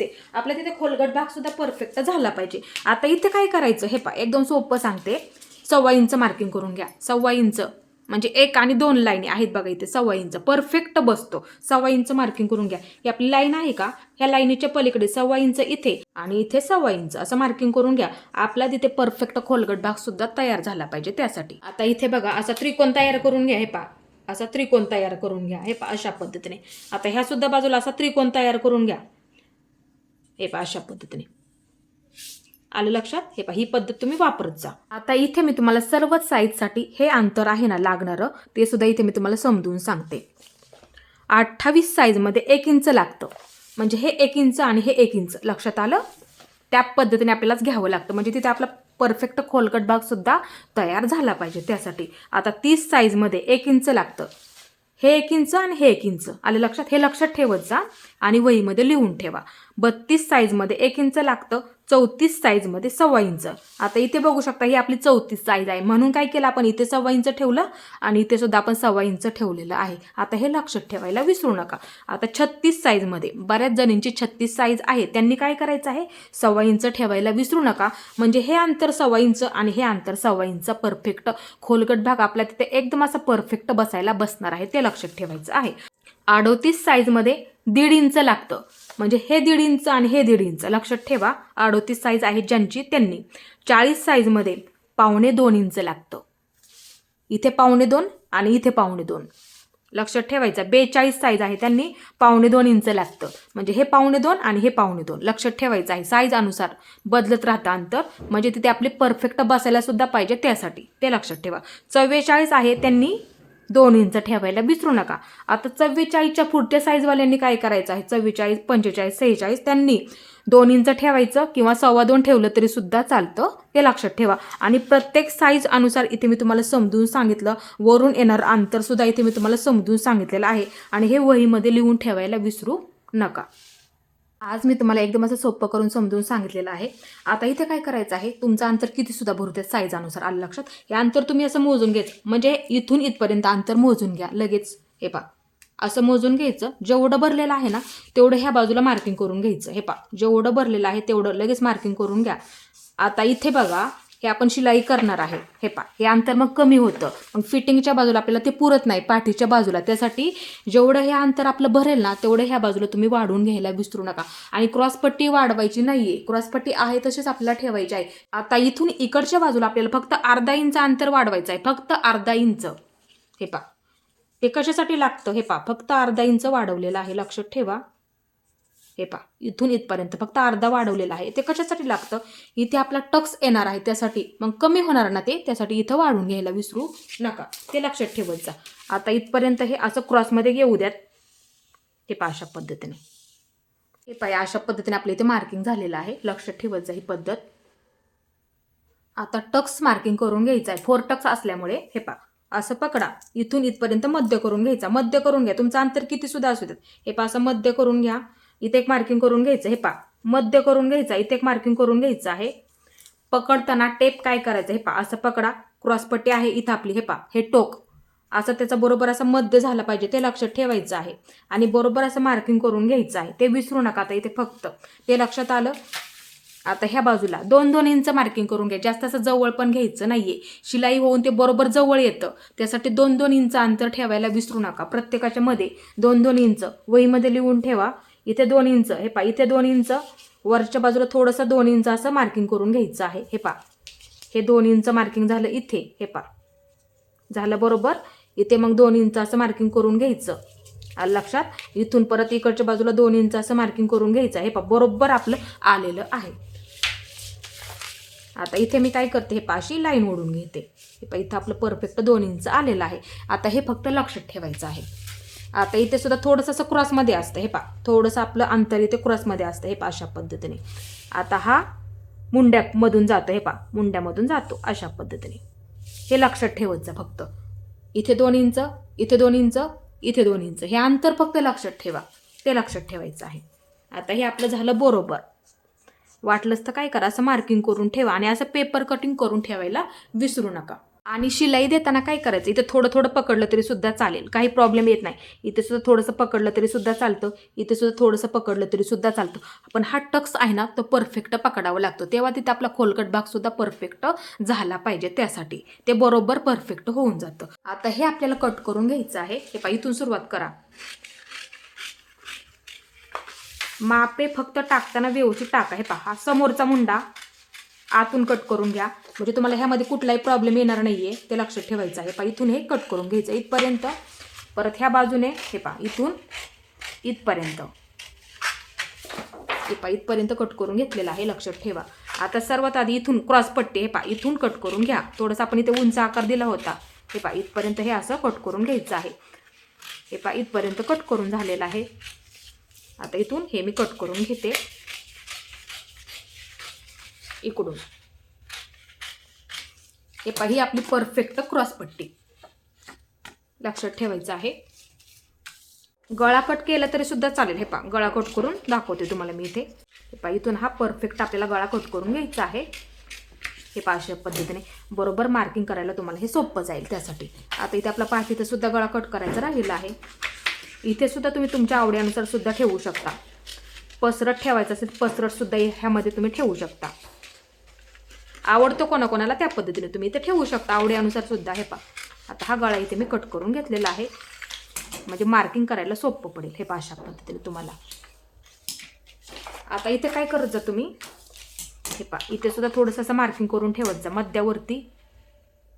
तिथे खोलगट भाग सुद्धा परफेक्ट झाला पाहिजे. आता इथे काय करायचं, हे पहा एकदम सोपं सांगते. 1.25 इंच मार्किंग करून घ्या. 1.25 इंच म्हणजे 1 आणि 2 लाईनी आहेत बघा, इथे 1.25 इंच परफेक्ट बसतो. 1.25 इंच मार्किंग करून घ्या. ही आपली लाईन आहे का, ह्या लाईनीच्या पलीकडे 1.25 इंच इथे आणि इथे 1.25 इंच असं मार्किंग करून घ्या. आपला तिथे परफेक्ट खोलगट भाग सुद्धा तयार झाला पाहिजे त्यासाठी. आता इथे बघा असा त्रिकोण तयार करून घ्या. हे पहा असा त्रिकोण तयार करून घ्या. हे पहा अशा पद्धतीने. आता ह्या सुद्धा बाजूला असा त्रिकोण तयार करून घ्या. हे पहा अशा पद्धतीने. आलं लक्षात. हे पहा ही पद्धत तुम्ही वापरत जा. आता इथे मी तुम्हाला सर्व साईजसाठी हे अंतर आहे ना लागणारं, ते सुद्धा इथे मी तुम्हाला समजून सांगते. 28 साईजमध्ये 1 इंच लागतं, म्हणजे हे 1 इंच आणि हे 1 इंच, लक्षात आलं. त्या पद्धतीने आपल्यालाच घ्यावं लागतं, म्हणजे तिथे आपला परफेक्ट खोलगट भाग सुद्धा तयार झाला पाहिजे त्यासाठी. आता 30 साईजमध्ये 1 इंच लागतं. हे 1 इंच आणि हे 1 इंच, आलं लक्षात. हे लक्षात ठेवत जा आणि वहीमध्ये लिहून ठेवा. 32 साईजमध्ये 1 इंच लागतं. 34 साईजमध्ये 1.25 इंच. आता इथे बघू शकता ही आपली 34 साईज आहे, म्हणून काय केलं आपण इथे 1.25 इंच ठेवलं आणि इथे सुद्धा आपण 1.25 इंच ठेवलेलं आहे. आता हे लक्षात ठेवायला विसरू नका. आता 36 साईजमध्ये बऱ्याच जणींची 36 साईज आहे, त्यांनी काय करायचं आहे 1.25 इंच ठेवायला विसरू नका. म्हणजे हे अंतर 1.25 इंच आणि हे अंतर 1.25 इंच परफेक्ट खोलगट भाग आपल्या तिथे एकदम असा परफेक्ट बसायला बसणार आहे, ते लक्षात ठेवायचं आहे. 38 साईजमध्ये 1.5 इंच लागतं, म्हणजे हे 1.5 इंच आणि हे 1.5 इंच लक्षात ठेवा. 38 साईज आहे ज्यांची त्यांनी. 40 साईजमध्ये 1.25 इंच लागतं, इथे 1.25 आणि इथे 1.25 लक्षात ठेवायचं. 42 साईज आहे त्यांनी 1.25 इंच लागतं, म्हणजे हे 1.25 आणि हे 1.25 लक्षात ठेवायचं आहे. साईज अनुसार बदलत राहतं अंतर, म्हणजे तिथे आपले परफेक्ट बसायला सुद्धा पाहिजे त्यासाठी, ते लक्षात ठेवा. 44 आहे त्यांनी 2 इंच ठेवायला विसरू नका. आता 44च्या पुढच्या साईजवाल्यांनी काय करायचं आहे 44, 45, 46 त्यांनी 2 इंच ठेवायचं किंवा 2.25 ठेवलं तरी सुद्धा चालतं, ते लक्षात ठेवा. आणि प्रत्येक साईज अनुसार इथे मी तुम्हाला समजून सांगितलं, वरून येणारं अंतर सुद्धा इथे मी तुम्हाला समजून सांगितलेलं आहे आणि हे वहीमध्ये लिहून ठेवायला विसरू नका. आज मी तुम्हाला एकदम असं सोपं करून समजून सांगितलेलं आहे. आता इथे काय करायचं आहे, तुमचं अंतर किती सुद्धा भरू द्या साईज अनुसार. आलं लक्षात? हे अंतर तुम्ही असं मोजून घ्यायचं, म्हणजे इथून इथपर्यंत अंतर मोजून घ्या लगेच. हे पा असं मोजून घ्यायचं, जेवढं भरलेलं आहे ना तेवढं ह्या बाजूला मार्किंग करून घ्यायचं. हे पा जेवढं भरलेलं आहे तेवढं लगेच मार्किंग करून घ्या. आता इथे बघा हे आपण शिलाई करणार आहे. हे पा हे अंतर मग कमी होतं, मग फिटिंगच्या बाजूला आपल्याला ते पुरत नाही पाठीच्या बाजूला, त्यासाठी जेवढं हे अंतर आपलं भरेल ना तेवढं ह्या बाजूला तुम्ही वाढवून घ्यायला विसरू नका. आणि क्रॉसपट्टी वाढवायची नाहीये, क्रॉसपट्टी आहे तशीच आपल्याला ठेवायची आहे. आता इथून इकडच्या बाजूला आपल्याला फक्त 1/2 इंच अंतर वाढवायचं आहे, फक्त 1/2 इंच. हे पा ते कशासाठी लागतं, हे पा फक्त 1/2 इंच वाढवलेलं आहे, लक्षात ठेवा. हे पा इथून इथपर्यंत फक्त अर्धा वाढवलेला आहे, ते कशासाठी लागतं, इथे आपला टक्स येणार आहे त्यासाठी, मग कमी होणार ना ते, त्यासाठी इथं वाढून घ्यायला विसरू नका, ते लक्षात ठेवायचं. आता इथपर्यंत हे असं क्रॉसमध्ये येऊ द्यात. हे पा अशा पद्धतीने, हे पा अशा पद्धतीने आपल्या इथे मार्किंग झालेलं आहे, लक्षात ठेवायचं ही पद्धत. आता टक्स मार्किंग करून घ्यायचं आहे. 4 टक्स असल्यामुळे हे पा असं पकडा, इथून इथपर्यंत मध्य करून घ्यायचा. मध्य करून घ्या, तुमचं अंतर किती सुद्धा असू देत. हे पा असं मध्य करून घ्या, इथे एक मार्किंग करून घ्यायचं. हे पा मध्य करून घ्यायचा, इथे एक मार्किंग करून घ्यायचं आहे. पकडताना टेप काय करायचं, हे पा असं पकडा, क्रॉसपट्टी आहे इथं आपली. हे पा हे टोक असं त्याचा बरोबर असं मध्य झालं पाहिजे, ते लक्षात ठेवायचं आहे. आणि बरोबर असं मार्किंग करून घ्यायचं आहे, ते विसरू नका. आता इथे फक्त ते लक्षात आलं. आता ह्या बाजूला 2-2 इंच मार्किंग करून घ्या, जास्त असं जवळ पण घ्यायचं नाहीये, शिलाई होऊन ते बरोबर जवळ येतं, त्यासाठी 2-2 इंच अंतर ठेवायला विसरू नका. प्रत्येकाच्या मध्ये 2-2 इंच वहीमध्ये लिहून ठेवा. इथे 2 इंच, हे पा इथे 2 इंच, वरच्या बाजूला थोडंसं 2 इंच असं मार्किंग करून घ्यायचं आहे. हे पा हे 2 इंच मार्किंग झालं इथे. हे पा झालं बरोबर. इथे मग 2 इंच असं मार्किंग करून घ्यायचं, आलं लक्षात. इथून परत इकडच्या बाजूला 2 इंच असं मार्किंग करून घ्यायचं. हे पा बरोबर आपलं आलेलं आहे. आता इथे मी काय करते, हे पाशी लाईन ओढून घेते. हे पा इथं आपलं परफेक्ट 2 इंच आलेलं आहे. आता हे फक्त लक्षात ठेवायचं आहे. आता इथे सुद्धा थोडंसं असं क्रॉसमध्ये असतं. हे पा थोडंसं आपलं अंतर इथे क्रॉसमध्ये असतं. हे पा अशा पद्धतीने. आता हा मुंड्यामधून जातो. हे पा मुंड्यामधून जातो अशा पद्धतीने, हे लक्षात ठेवायचं फक्त. इथे 2 इंच, इथे 2 इंच, इथे 2 इंच, हे अंतर फक्त लक्षात ठेवा, ते लक्षात ठेवायचं आहे. आता हे आपलं झालं बरोबर. वाटलंच तर काय करा, असं मार्किंग करून ठेवा आणि असं पेपर कटिंग करून ठेवायला विसरू नका. आणि शिलाई देताना काय करायचं, इथे थोडं थोडं पकडलं तरी सुद्धा चालेल, काही प्रॉब्लेम येत नाही. इथे सुद्धा थोडंसं पकडलं तरी सुद्धा चालतं, इथे सुद्धा थोडंसं पकडलं तरी सुद्धा चालतं. पण हा टक्स आहे ना तो परफेक्ट पकडावा लागतो, तेव्हा तिथे आपला खोलकट भाग सुद्धा परफेक्ट झाला पाहिजे, त्यासाठी ते बरोबर परफेक्ट होऊन जातं. आता हे आपल्याला कट करून घ्यायचं आहे. हे पहा इथून सुरुवात करा. मापे फक्त टाकताना व्यवस्थित टाका. हे पहा समोरचा मुंडा आतून कट करून घ्या, म्हणजे तुम्हाला ह्यामध्ये कुठलाही प्रॉब्लेम येणार नाहीये, ते लक्षात ठेवायचं आहे. पहा इथून हे कट करून घ्यायचं इथपर्यंत, परत ह्या बाजूने हे पहा इथून इथपर्यंत, हे पहा इथपर्यंत कट करून घेतलेलं आहे, लक्षात ठेवा. आता सर्वात आधी इथून क्रॉस पट्टी, हे पहा इथून कट करून घ्या. थोडंसं आपण इथे उंच आकार दिला होता, हे पहा इथपर्यंत हे असं कट करून घ्यायचं आहे. हे पहा इथपर्यंत कट करून झालेलं आहे. आता इथून हे मी कट करून घेते इकडून. हे पहा ही आपली परफेक्ट क्रॉस पट्टी, लक्षात ठेवायचं आहे. गळा कट केला तरी सुद्धा चालेल. हे पहा गळा कट करून दाखवते तुम्हाला मी इथे. हे पहा इथून हा परफेक्ट आपल्याला गळा कट करून घ्यायचा आहे. हे पहा अशा पद्धतीने बरोबर मार्किंग करायला तुम्हाला हे सोपं जाईल त्यासाठी. आता इथे आपला पाठीत सुद्धा गळा कट करायचा राहिला आहे. इथे सुद्धा तुम्ही तुमच्या आवडीनुसार सुद्धा ठेवू शकता. पसरट ठेवायचं असेल पसरट सुद्धा ह्यामध्ये तुम्ही ठेवू शकता. आवडतो कोणाकोणाला त्या पद्धतीने तुम्ही इथे ठेवू शकता आवडीनुसार सुद्धा. हे पहा आता हा गळा इथे मी कट करून घेतलेला आहे म्हणजे मार्किंग करायला सोपं पडेल. हे पहा अशा पद्धतीने तुम्हाला. आता इथे काय करत जा तुम्ही, हे पहा इथे सुद्धा थोडंसं असं मार्किंग करून ठेवत जा. मध्यावरती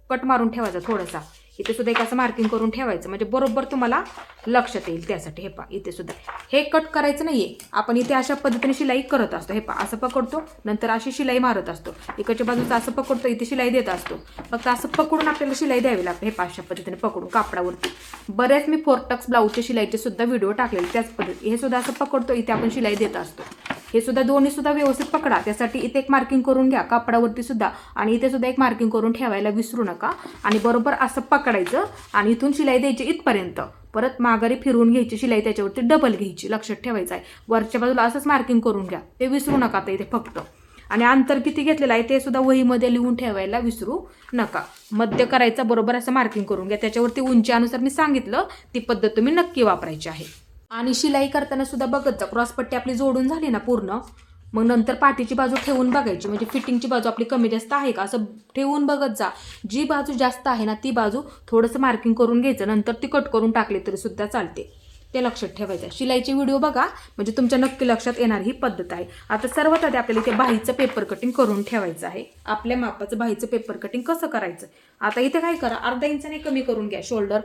कट मारून ठेवायचा थोडासा. इथे सुद्धा एक असं मार्किंग करून ठेवायचं म्हणजे बरोबर तुम्हाला लक्षात येईल त्यासाठी. हे पहा इथे सुद्धा हे कट करायचं नाहीये, आपण इथे अशा पद्धतीने शिलाई करत असतो. हे पहा असं पकडतो नंतर अशी शिलाई मारत असतो. इकडच्या बाजूचं असं पकडतो इथे शिलाई देत असतो. फक्त असं पकडून आपल्याला शिलाई द्यावी लागते. हे पहा अशा पद्धतीने पकडून कापडावरती. बरेच मी 4 टक्स ब्लाऊजचे शिलाईचे सुद्धा व्हिडिओ टाकलेले त्याच पद्धती. हे सुद्धा असं पकडतो इथे आपण शिलाई देत असतो. हे सुद्धा दोन्ही सुद्धा व्यवस्थित पकडा. त्यासाठी इथे एक मार्किंग करून घ्या कापडावरती सुद्धा आणि इथे सुद्धा एक मार्किंग करून ठेवायला विसरू नका. आणि बरोबर असं पकडायचं आणि इथून शिलाई द्यायची इथपर्यंत. परत माघारी फिरवून घ्यायची शिलाई त्याच्यावरती डबल घ्यायची. लक्षात ठेवायचं आहे. वरच्या बाजूला असंच मार्किंग करून घ्या. ते विसरू नका आता इथे फक्त. आणि अंतर किती घेतलेलं आहे ते सुद्धा वहीमध्ये लिहून ठेवायला विसरू नका. मध्य करायचा बरोबर असं मार्किंग करून घ्या. त्याच्यावरती उंचीनुसार मी सांगितलं ती पद्धत तुम्ही नक्की वापरायची आहे. आणि शिलाई करताना सुद्धा बघत जा क्रॉसपट्टी आपली जोडून झाली ना पूर्ण, मग नंतर पाठीची बाजू ठेवून बघायची म्हणजे फिटिंगची बाजू आपली कमी जास्त आहे का असं ठेवून बघत जा. जी बाजू जास्त आहे ना ती बाजू थोडंसं मार्किंग करून घ्यायचं. नंतर ती कट करून टाकली तरी सुद्धा चालते. ते लक्षात ठेवायचं. शिलाईचे व्हिडिओ बघा म्हणजे तुमच्या नक्की लक्षात येणार ही पद्धत आहे. आता सर्वात आधी आपल्याला इथे बाहीचं पेपर कटिंग करून ठेवायचं आहे. आपल्या मापाचं बाहीचं पेपर कटिंग कसं करायचं. आता इथे काय करा अर्धा इंचाने कमी करून घ्या. शोल्डर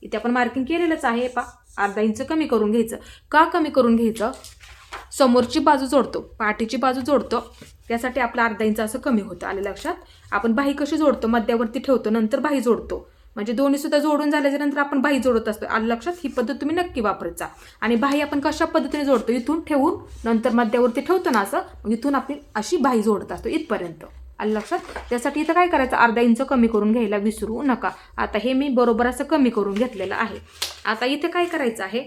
इथे आपण मार्किंग केलेलंच आहे. अर्धा इंच कमी करून घ्यायचं. का कमी करून घ्यायचं, समोरची बाजू जोडतो पाठीची बाजू जोडतो त्यासाठी आपलं अर्धा इंच असं कमी होतं. आले लक्षात. आपण बाही कशी जोडतो मध्यावरती ठेवतो नंतर बाही जोडतो म्हणजे दोन्ही सुद्धा जोडून झाल्याच्या नंतर आपण बाही जोडत असतो. आलं लक्षात. ही पद्धत तुम्ही नक्की वापरायचा. आणि बाही आपण कशा पद्धतीने जोडतो इथून ठेवून नंतर मध्यावरती ठेवतो ना असं इथून आपली अशी बाही जोडत असतो इथपर्यंत. आलं लक्षात. त्यासाठी इथं काय करायचं अर्धा इंच कमी करून घ्यायला विसरू नका. आता हे मी बरोबर असं कमी करून घेतलेलं आहे. आता इथे काय करायचं आहे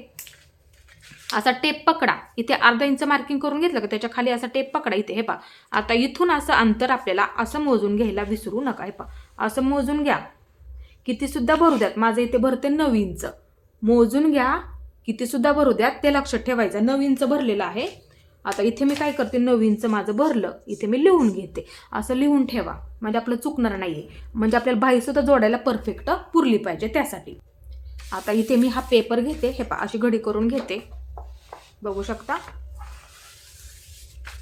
असा टेप पकडा. इथे अर्धा इंच मार्किंग करून घेतलं का त्याच्या खाली असा टेप पकडा इथे. हे पहा आता इथून असं अंतर आपल्याला असं मोजून घ्यायला विसरू नका. हे पहा असं मोजून घ्या. किती सुद्धा भरू द्यात. माझं इथे भरते 9 इंच. मोजून घ्या किती सुद्धा भरू द्यात ते लक्षात ठेवायचं. 9 इंच भरलेलं आहे. आता इथे मी काय करते 9 इंच माझं भरलं इथे मी लिहून घेते. असं लिहून ठेवा म्हणजे आपलं चुकणार नाहीये. म्हणजे आपल्याला बाही सुद्धा जोडायला परफेक्ट पुरली पाहिजे त्यासाठी. आता इथे मी हा पेपर घेते. हे पहा अशी घडी करून घेते. बघू शकता.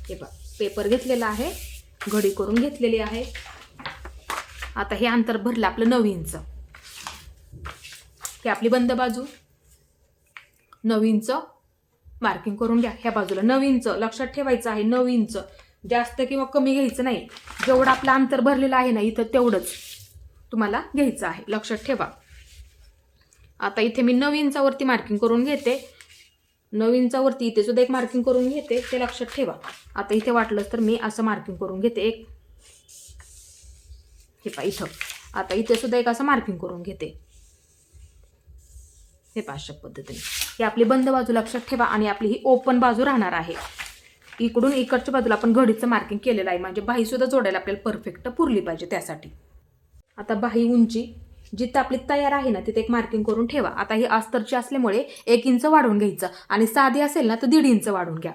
हे पहा पेपर घेतलेला आहे घडी करून घेतलेली आहे. आता हे अंतर भरलं आपलं 9 इंच. हे आपली बंद बाजू 9 इंच मार्किंग करून घ्या. ह्या बाजूला 9 इंच लक्षात ठेवायचं आहे. 9 इंच जास्त किंवा कमी घ्यायचं नाही. जेवढं आपलं अंतर भरलेलं आहे ना इथं तेवढंच तुम्हाला घ्यायचं आहे. लक्षात ठेवा. आता इथे मी 9 इंचावरती मार्किंग करून घेते. 9 इंचावरती इथे सुद्धा एक मार्किंग करून घेते. ते लक्षात ठेवा. आता इथे वाटलंच तर मी असं मार्किंग करून घेते एक. हे पहा इथं. आता इथे सुद्धा एक असं मार्किंग करून घेते. हे पहा अशा पद्धतीने. ही आपली बंद बाजू लक्षात ठेवा आणि आपली ही ओपन बाजू राहणार आहे. इकडून इकडच्या बाजूला आपण घडीचं मार्किंग केलेलं आहे म्हणजे बाही सुद्धा जोडायला आपल्याला परफेक्ट पुरली पाहिजे त्यासाठी. आता बाही उंची जिथं आपली तयार आहे ना तिथे एक मार्किंग करून ठेवा. आता ही अस्तरची असल्यामुळे 1 इंच वाढवून घ्यायचं आणि साधी असेल ना तर 1.5 इंच वाढवून घ्या.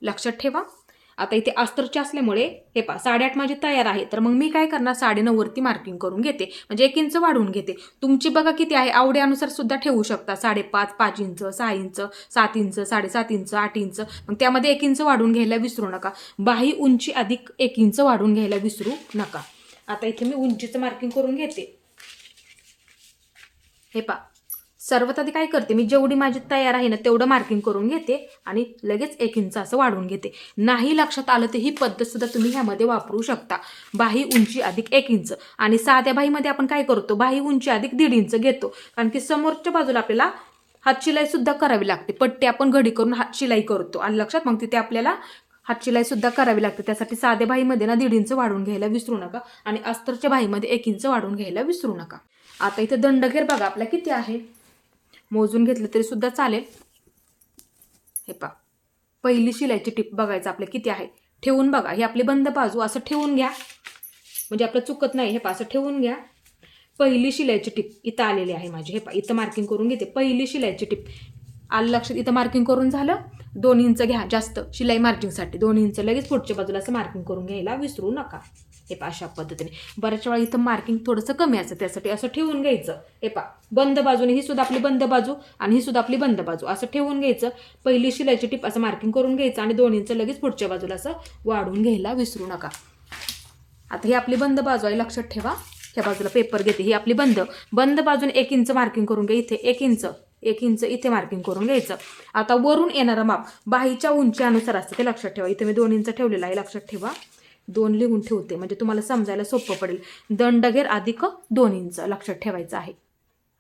लक्षात ठेवा. आता इथे अस्तरची असल्यामुळे हे पहा 8.5 माझी तयार आहे तर मग मी काय करणार 9.5 वरती मार्किंग करून घेते म्हणजे 1 इंच वाढवून घेते. तुमची बघा किती आहे आवडीनुसार सुद्धा ठेवू शकता. 5.5 5 inch 6 inch 7 inch 7.5 inch 8 inch. मग त्यामध्ये 1 इंच वाढवून घ्यायला विसरू नका. बाही उंची अधिक 1 इंच वाढवून घ्यायला विसरू नका. आता इथे मी उंचीचं मार्किंग करून घेते. हे पहा सर्वात आधी काय करते मी जेवढी माझी तयार आहे ना तेवढं मार्किंग करून घेते आणि लगेच 1 इंच असं वाढवून घेते. नाही लक्षात आलं तर ही पद्धत सुद्धा तुम्ही ह्यामध्ये वापरू शकता. बाही उंची अधिक 1 इंच आणि साध्या बाहीमध्ये आपण काय करतो बाही उंची अधिक 1.5 इंच घेतो कारण की समोरच्या बाजूला आपल्याला हातशिलाई सुद्धा करावी लागते. पट्टी आपण घडी करून हातशिलाई करतो आणि लक्षात मग तिथे आपल्याला हातशिलाई सुद्धा करावी लागते. त्यासाठी साध्या बाहीमध्ये ना 1.5 इंच वाढवून घ्यायला विसरू नका आणि अस्तरच्या बाहीमध्ये 1 इंच वाढवून घ्यायला विसरू नका. आता इथे दंडघेर बघा आपला किती आहे मोजून घेतलं तरी सुद्धा चालेल. हे पहा, पहिली शिलाईची टिप बघायचं आपलं किती आहे, ठेवून बघा. ही आपली बंद बाजू असं ठेवून घ्या, म्हणजे आपलं चुकत नाही. हे पहा, असं ठेवून घ्या. पहिली शिलाईची टिप इथं आलेली आहे माझी. हे पहा, इथं मार्किंग करून घेते. पहिली शिलाईची टिप आलं लक्षात. इथं मार्किंग करून झालं. 2 इंच घ्या जास्त शिलाई मार्जिंगसाठी. 2 इंच लगेच पुढच्या बाजूला असं मार्किंग करून घ्यायला विसरू नका. हे पहा, अशा पद्धतीने. बऱ्याच वेळा इथं मार्किंग थोडंसं कमी असतं, त्यासाठी असं ठेवून घ्यायचं. हे पहा, बंद बाजूने ही सुद्धा आपली बंद बाजू आणि ही सुद्धा आपली बंद बाजू असं ठेवून घ्यायचं. पहिली शिलाईची टिप असं मार्किंग करून घ्यायचं आणि 2 इंच लगेच पुढच्या बाजूला असं वाढून घ्यायला विसरू नका. आता ही आपली बंद बाजू आहे, लक्षात ठेवा. ह्या बाजूला पेपर घेते, ही आपली बंद बाजूने 1 इंच मार्किंग करून घ्या. इथे 1 इंच इथे मार्किंग करून घ्यायचं. आता वरून येणारं माप बाहीच्या उंचीनुसार असतं, ते लक्षात ठेवा. इथे मी 2 इंच ठेवलेलं आहे, लक्षात ठेवा. 2 लिहून ठेवते म्हणजे तुम्हाला समजायला सोपं पडेल. दंडघेर अधिक 2 इंच लक्षात ठेवायचं आहे.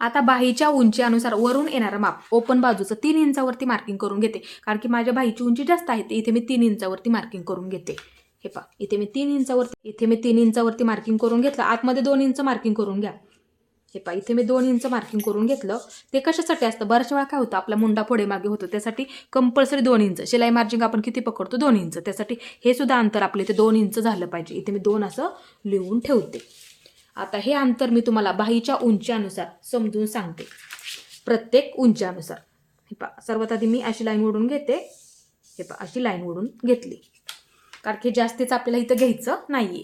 आता बाहीच्या उंचीनुसार वरून येणारं माप ओपन बाजूचं 3 इंचावरती मार्किंग करून घेते, कारण की माझ्या बाहीची उंची जास्त आहे. इथे मी 3 इंचावरती मार्किंग करून घेते. हे पहा, इथे मी 3 इंचावरती मार्किंग करून घेतलं. आतमध्ये 2 इंच मार्किंग करून घ्या. हे पहा, इथे मी 2 इंच मार्किंग करून घेतलं. ते कशासाठी असतं, बऱ्याच वेळा काय होतं, आपला मुंडा पुढे मागे होतो, त्यासाठी कंपल्सरी 2 इंच शिलाई मार्जिंग आपण किती पकडतो, 2 इंच. त्यासाठी हे सुद्धा अंतर आपलं इथे 2 इंच झालं पाहिजे. इथे मी 2 असं लिहून ठेवते. आता हे अंतर मी तुम्हाला बाहीच्या उंचीनुसार समजून सांगते, प्रत्येक उंचीनुसार. हे पहा, सर्वात आधी मी अशी लाईन ओढून घेते. हे पहा, अशी लाईन ओढून घेतली, कारण की जास्तीच आपल्याला इथं घ्यायचं नाहीये.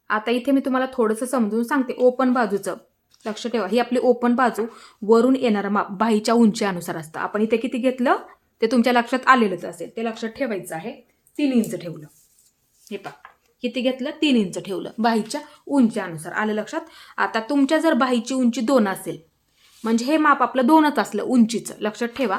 आता इथे मी तुम्हाला थोडंसं समजून सांगते ओपन बाजूचं. लक्ष ठेवा, ही आपली ओपन बाजू वरून येणारं माप बाहीच्या उंचीनुसार असतं. आपण इथे किती घेतलं ते तुमच्या लक्षात आलेलंच असेल, ते लक्षात ठेवायचं आहे. 3 इंच ठेवलं. हे पहा, किती घेतलं, 3 इंच ठेवलं बाहीच्या उंचीनुसार. आलं लक्षात. आता तुमच्या जर बाहीची उंची 2 असेल, म्हणजे हे माप आपलं 2च असलं उंचीचं, लक्षात ठेवा.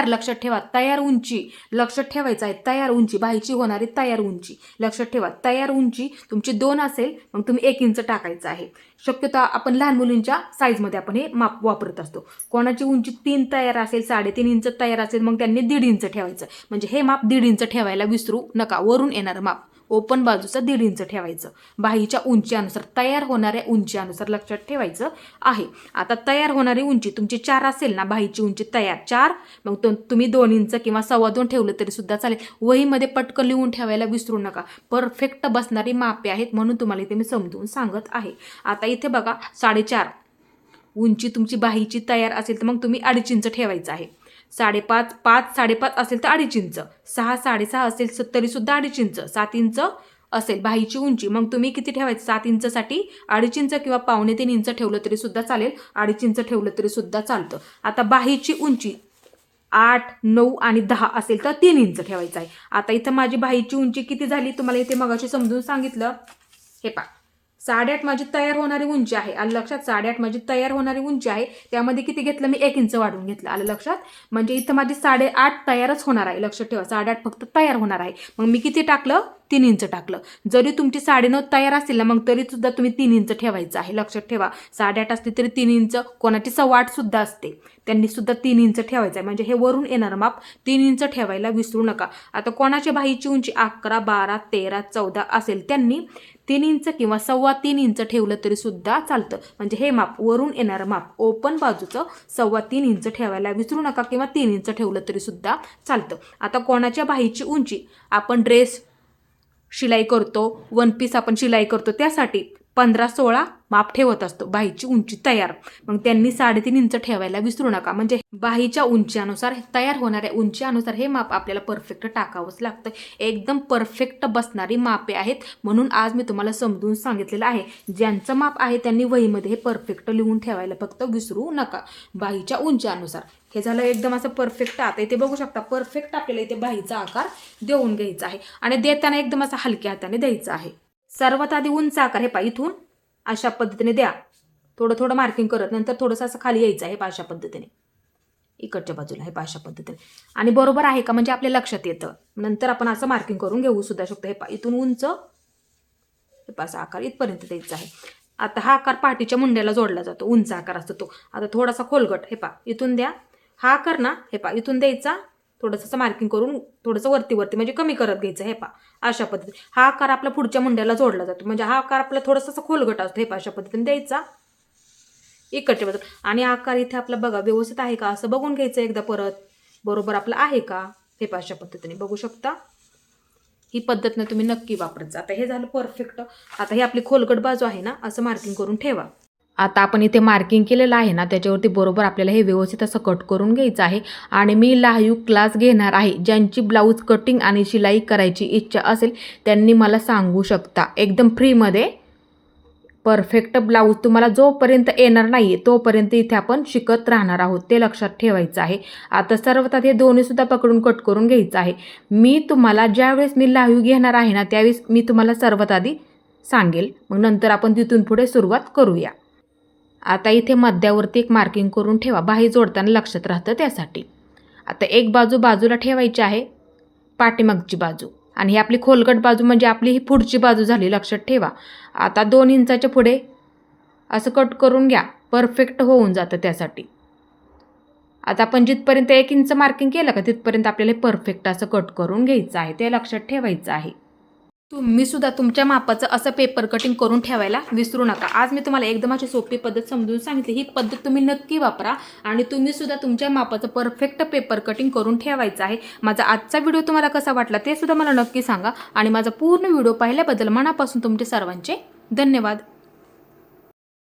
लक्षात ठेवा, तयार उंची लक्षात ठेवायचं आहे. तयार उंची बाहीची होणारी तयार उंची लक्षात ठेवा. तयार उंची तुमची 2 असेल, मग तुम्ही 1 इंच टाकायचं आहे. शक्यतो आपण लहान मुलींच्या साईजमध्ये आपण हे माप वापरत असतो. कोणाची उंची 3 तयार असेल, 3.5 इंच तयार असेल, मग त्यांनी 1.5 इंच ठेवायचं. म्हणजे हे माप 1.5 इंच ठेवायला विसरू नका. वरून येणारं माप ओपन बाजूचं 1.5 इंच ठेवायचं बाहीच्या उंचीनुसार, तयार होणाऱ्या उंचीनुसार लक्षात ठेवायचं आहे. आता तयार होणारी उंची तुमची 4 असेल ना, बाहीची उंची तयार 4, मग तुम्ही 2 इंच किंवा 2.25 ठेवलं तरी सुद्धा चालेल. वहीमध्ये पटकन लिहून ठेवायला विसरू नका. परफेक्ट बसणारी मापे आहेत, म्हणून तुम्हाला इथे मी समजून सांगत आहे. आता इथे बघा, 4.5 उंची तुमची बाहीची तयार असेल तर मग तुम्ही 2.5 इंच ठेवायचं आहे. 5.5 5.5 असेल तर 2.5 इंच, 6 6.5 असेल तरी सुद्धा 2.5 इंच, 7 इंच असेल बाहीची उंची, मग तुम्ही किती ठेवायचं, 7 इंचसाठी 2.5 इंच किंवा 2.25 इंच ठेवलं तरी सुद्धा चालेल, 2.5 इंच ठेवलं तरी सुद्धा चालतं. आता बाहीची उंची 8 9 आणि 10 असेल तर 3 इंच ठेवायचं आहे. आता इथं माझी बाहीची उंची किती झाली तुम्हाला इथे मगाशी समजून सांगितलं. हे पहा, 8.5 माझी तयार होणारी उंची आहे. आलं लक्षात. 8.5 माझी तयार होणारी उंची आहे, त्यामध्ये किती घेतलं मी, 1 इंच वाढवून घेतलं. आलं लक्षात. म्हणजे इथं माझी 8.5 तयारच होणार आहे, लक्षात ठेवा. 8.5 फक्त तयार होणार आहे, मग मी किती टाकलं, 3 इंच टाकलं. जरी तुमची 9.5 तयार असेल ना, मग तरी सुद्धा तुम्ही 3 इंच ठेवायचं आहे, लक्षात ठेवा. 8.5 असते तरी 3 इंच, कोणाची 8.25 सुद्धा असते, त्यांनी सुद्धा 3 इंच ठेवायचं आहे. म्हणजे हे वरून येणारं माप 3 इंच ठेवायला विसरू नका. आता कोणाच्या बाहीची उंची 11 12 13 14 असेल, त्यांनी 3 इंच किंवा 3.25 इंच ठेवलं तरी सुद्धा चालतं. म्हणजे हे माप वरून येणारं माप ओपन बाजूचं 3.25 इंच ठेवायला विसरू नका, किंवा 3 इंच ठेवलं तरी सुद्धा चालतं. आता कोणाच्या बाहीची उंची, आपण ड्रेस शिलाई करतो, 1 पीस आपण शिलाई करतो, त्यासाठी 15-16 माप ठेवत असतो बाहीची उंची तयार, मग त्यांनी 3.5 इंच ठेवायला विसरू नका. म्हणजे बाहीच्या उंचीनुसार, तयार होणाऱ्या उंचीनुसार हे माप आपल्याला परफेक्ट टाकावंच लागतं. एकदम परफेक्ट बसणारी मापे आहेत, म्हणून आज मी तुम्हाला समजून सांगितलेलं आहे. ज्यांचं माप आहे त्यांनी वहीमध्ये हे परफेक्ट लिहून ठेवायला फक्त विसरू नका, बाहीच्या उंचीनुसार. हे झालं एकदम असं परफेक्ट. आता इथे बघू शकता, परफेक्ट आपल्याला इथे बाहीचा आकार देऊन घ्यायचा आहे, आणि देताना एकदम असं हलक्या हाताने द्यायचं आहे. सर्वात आधी उंच आकार, हे पहा, इथून अशा पद्धतीने द्या, थोडं थोडं मार्किंग करत, नंतर थोडंसं असं खाली यायचं आहे अशा पद्धतीने, इकडच्या बाजूला हे अशा पद्धतीने. आणि बरोबर आहे का म्हणजे आपल्या लक्षात येतं. नंतर आपण असं मार्किंग करून घेऊ सुद्धा शकतो. हे पहा, इथून उंच, हे पहा, असा आकार इथपर्यंत द्यायचा आहे. आता हा आकार पाठीच्या मुंड्याला जोडला जातो, उंच आकार असतो तो. आता थोडासा खोलगट, हे पहा, इथून द्या. हा आकार ना, हे पहा, इथून द्यायचा, थोडंसं मार्किंग करून थोडंसं वरती म्हणजे कमी करत घ्यायचं. हे पहा, अशा पद्धतीने हा आकार आपला पुढच्या मुंड्याला जोडला जातो. म्हणजे हा आकार आपला थोडासा खोलगट असतो. हे पहा, अशा पद्धतीने द्यायचा इकडच्या बाजूला. आणि आकार इथे आपला बघा व्यवस्थित आहे का असं बघून घ्यायचं एकदा परत, बरोबर आपलं आहे का हे अशा पद्धतीने बघू शकता. ही पद्धतनं तुम्ही नक्की वापरायचं. आता हे झालं परफेक्ट. आता ही आपली खोलगट बाजू आहे ना, असं मार्किंग करून ठेवा. आता आपण इथे मार्किंग केलेलं आहे ना, त्याच्यावरती बरोबर आपल्याला हे व्यवस्थित असं कट करून घ्यायचं आहे. आणि मी लाईव्ह क्लास घेणार आहे. ज्यांची ब्लाऊज कटिंग आणि शिलाई करायची इच्छा असेल त्यांनी मला सांगू शकता. एकदम फ्रीमध्ये परफेक्ट ब्लाऊज तुम्हाला जोपर्यंत येणार नाही तोपर्यंत इथे आपण शिकत राहणार आहोत, ते लक्षात ठेवायचं आहे. आता सर्वात आधी हे दोन्हीसुद्धा पकडून कट करून घ्यायचं आहे. मी तुम्हाला ज्यावेळेस मी लाईव्ह घेणार आहे ना, त्यावेळेस मी तुम्हाला सर्वात आधी सांगेल, मग नंतर आपण तिथून पुढे सुरुवात करूया. आता इथे मध्यावरती एक मार्किंग करून ठेवा, बाही जोडताना लक्षात राहतं त्यासाठी. आता एक बाजू बाजूला ठेवायची आहे, पाठीमागची बाजू, आणि ही आपली खोलगट बाजू म्हणजे आपली ही पुढची बाजू झाली, लक्षात ठेवा. आता 2 इंचाच्या पुढे असं कट करून घ्या, परफेक्ट होऊन जातं त्यासाठी. आता आपण जिथपर्यंत 1 इंच मार्किंग केलं का तिथपर्यंत आपल्याला परफेक्ट असं कट करून घ्यायचं आहे, ते लक्षात ठेवायचं आहे. तुम्ही सुद्धा तुमच्या मापाचं असं पेपर कटिंग करून ठेवायला विसरू नका. आज मी तुम्हाला एकदम अशी सोपी पद्धत समजून सांगितली. ही पद्धत तुम्ही नक्की वापरा आणि तुम्ही सुद्धा तुमच्या मापाचं परफेक्ट पेपर कटिंग करून ठेवायचं आहे. माझा आजचा व्हिडिओ तुम्हाला कसा वाटला ते सुद्धा मला नक्की सांगा आणि माझा पूर्ण व्हिडिओ पाहिल्याबद्दल मनापासून तुमचे सर्वांचे धन्यवाद.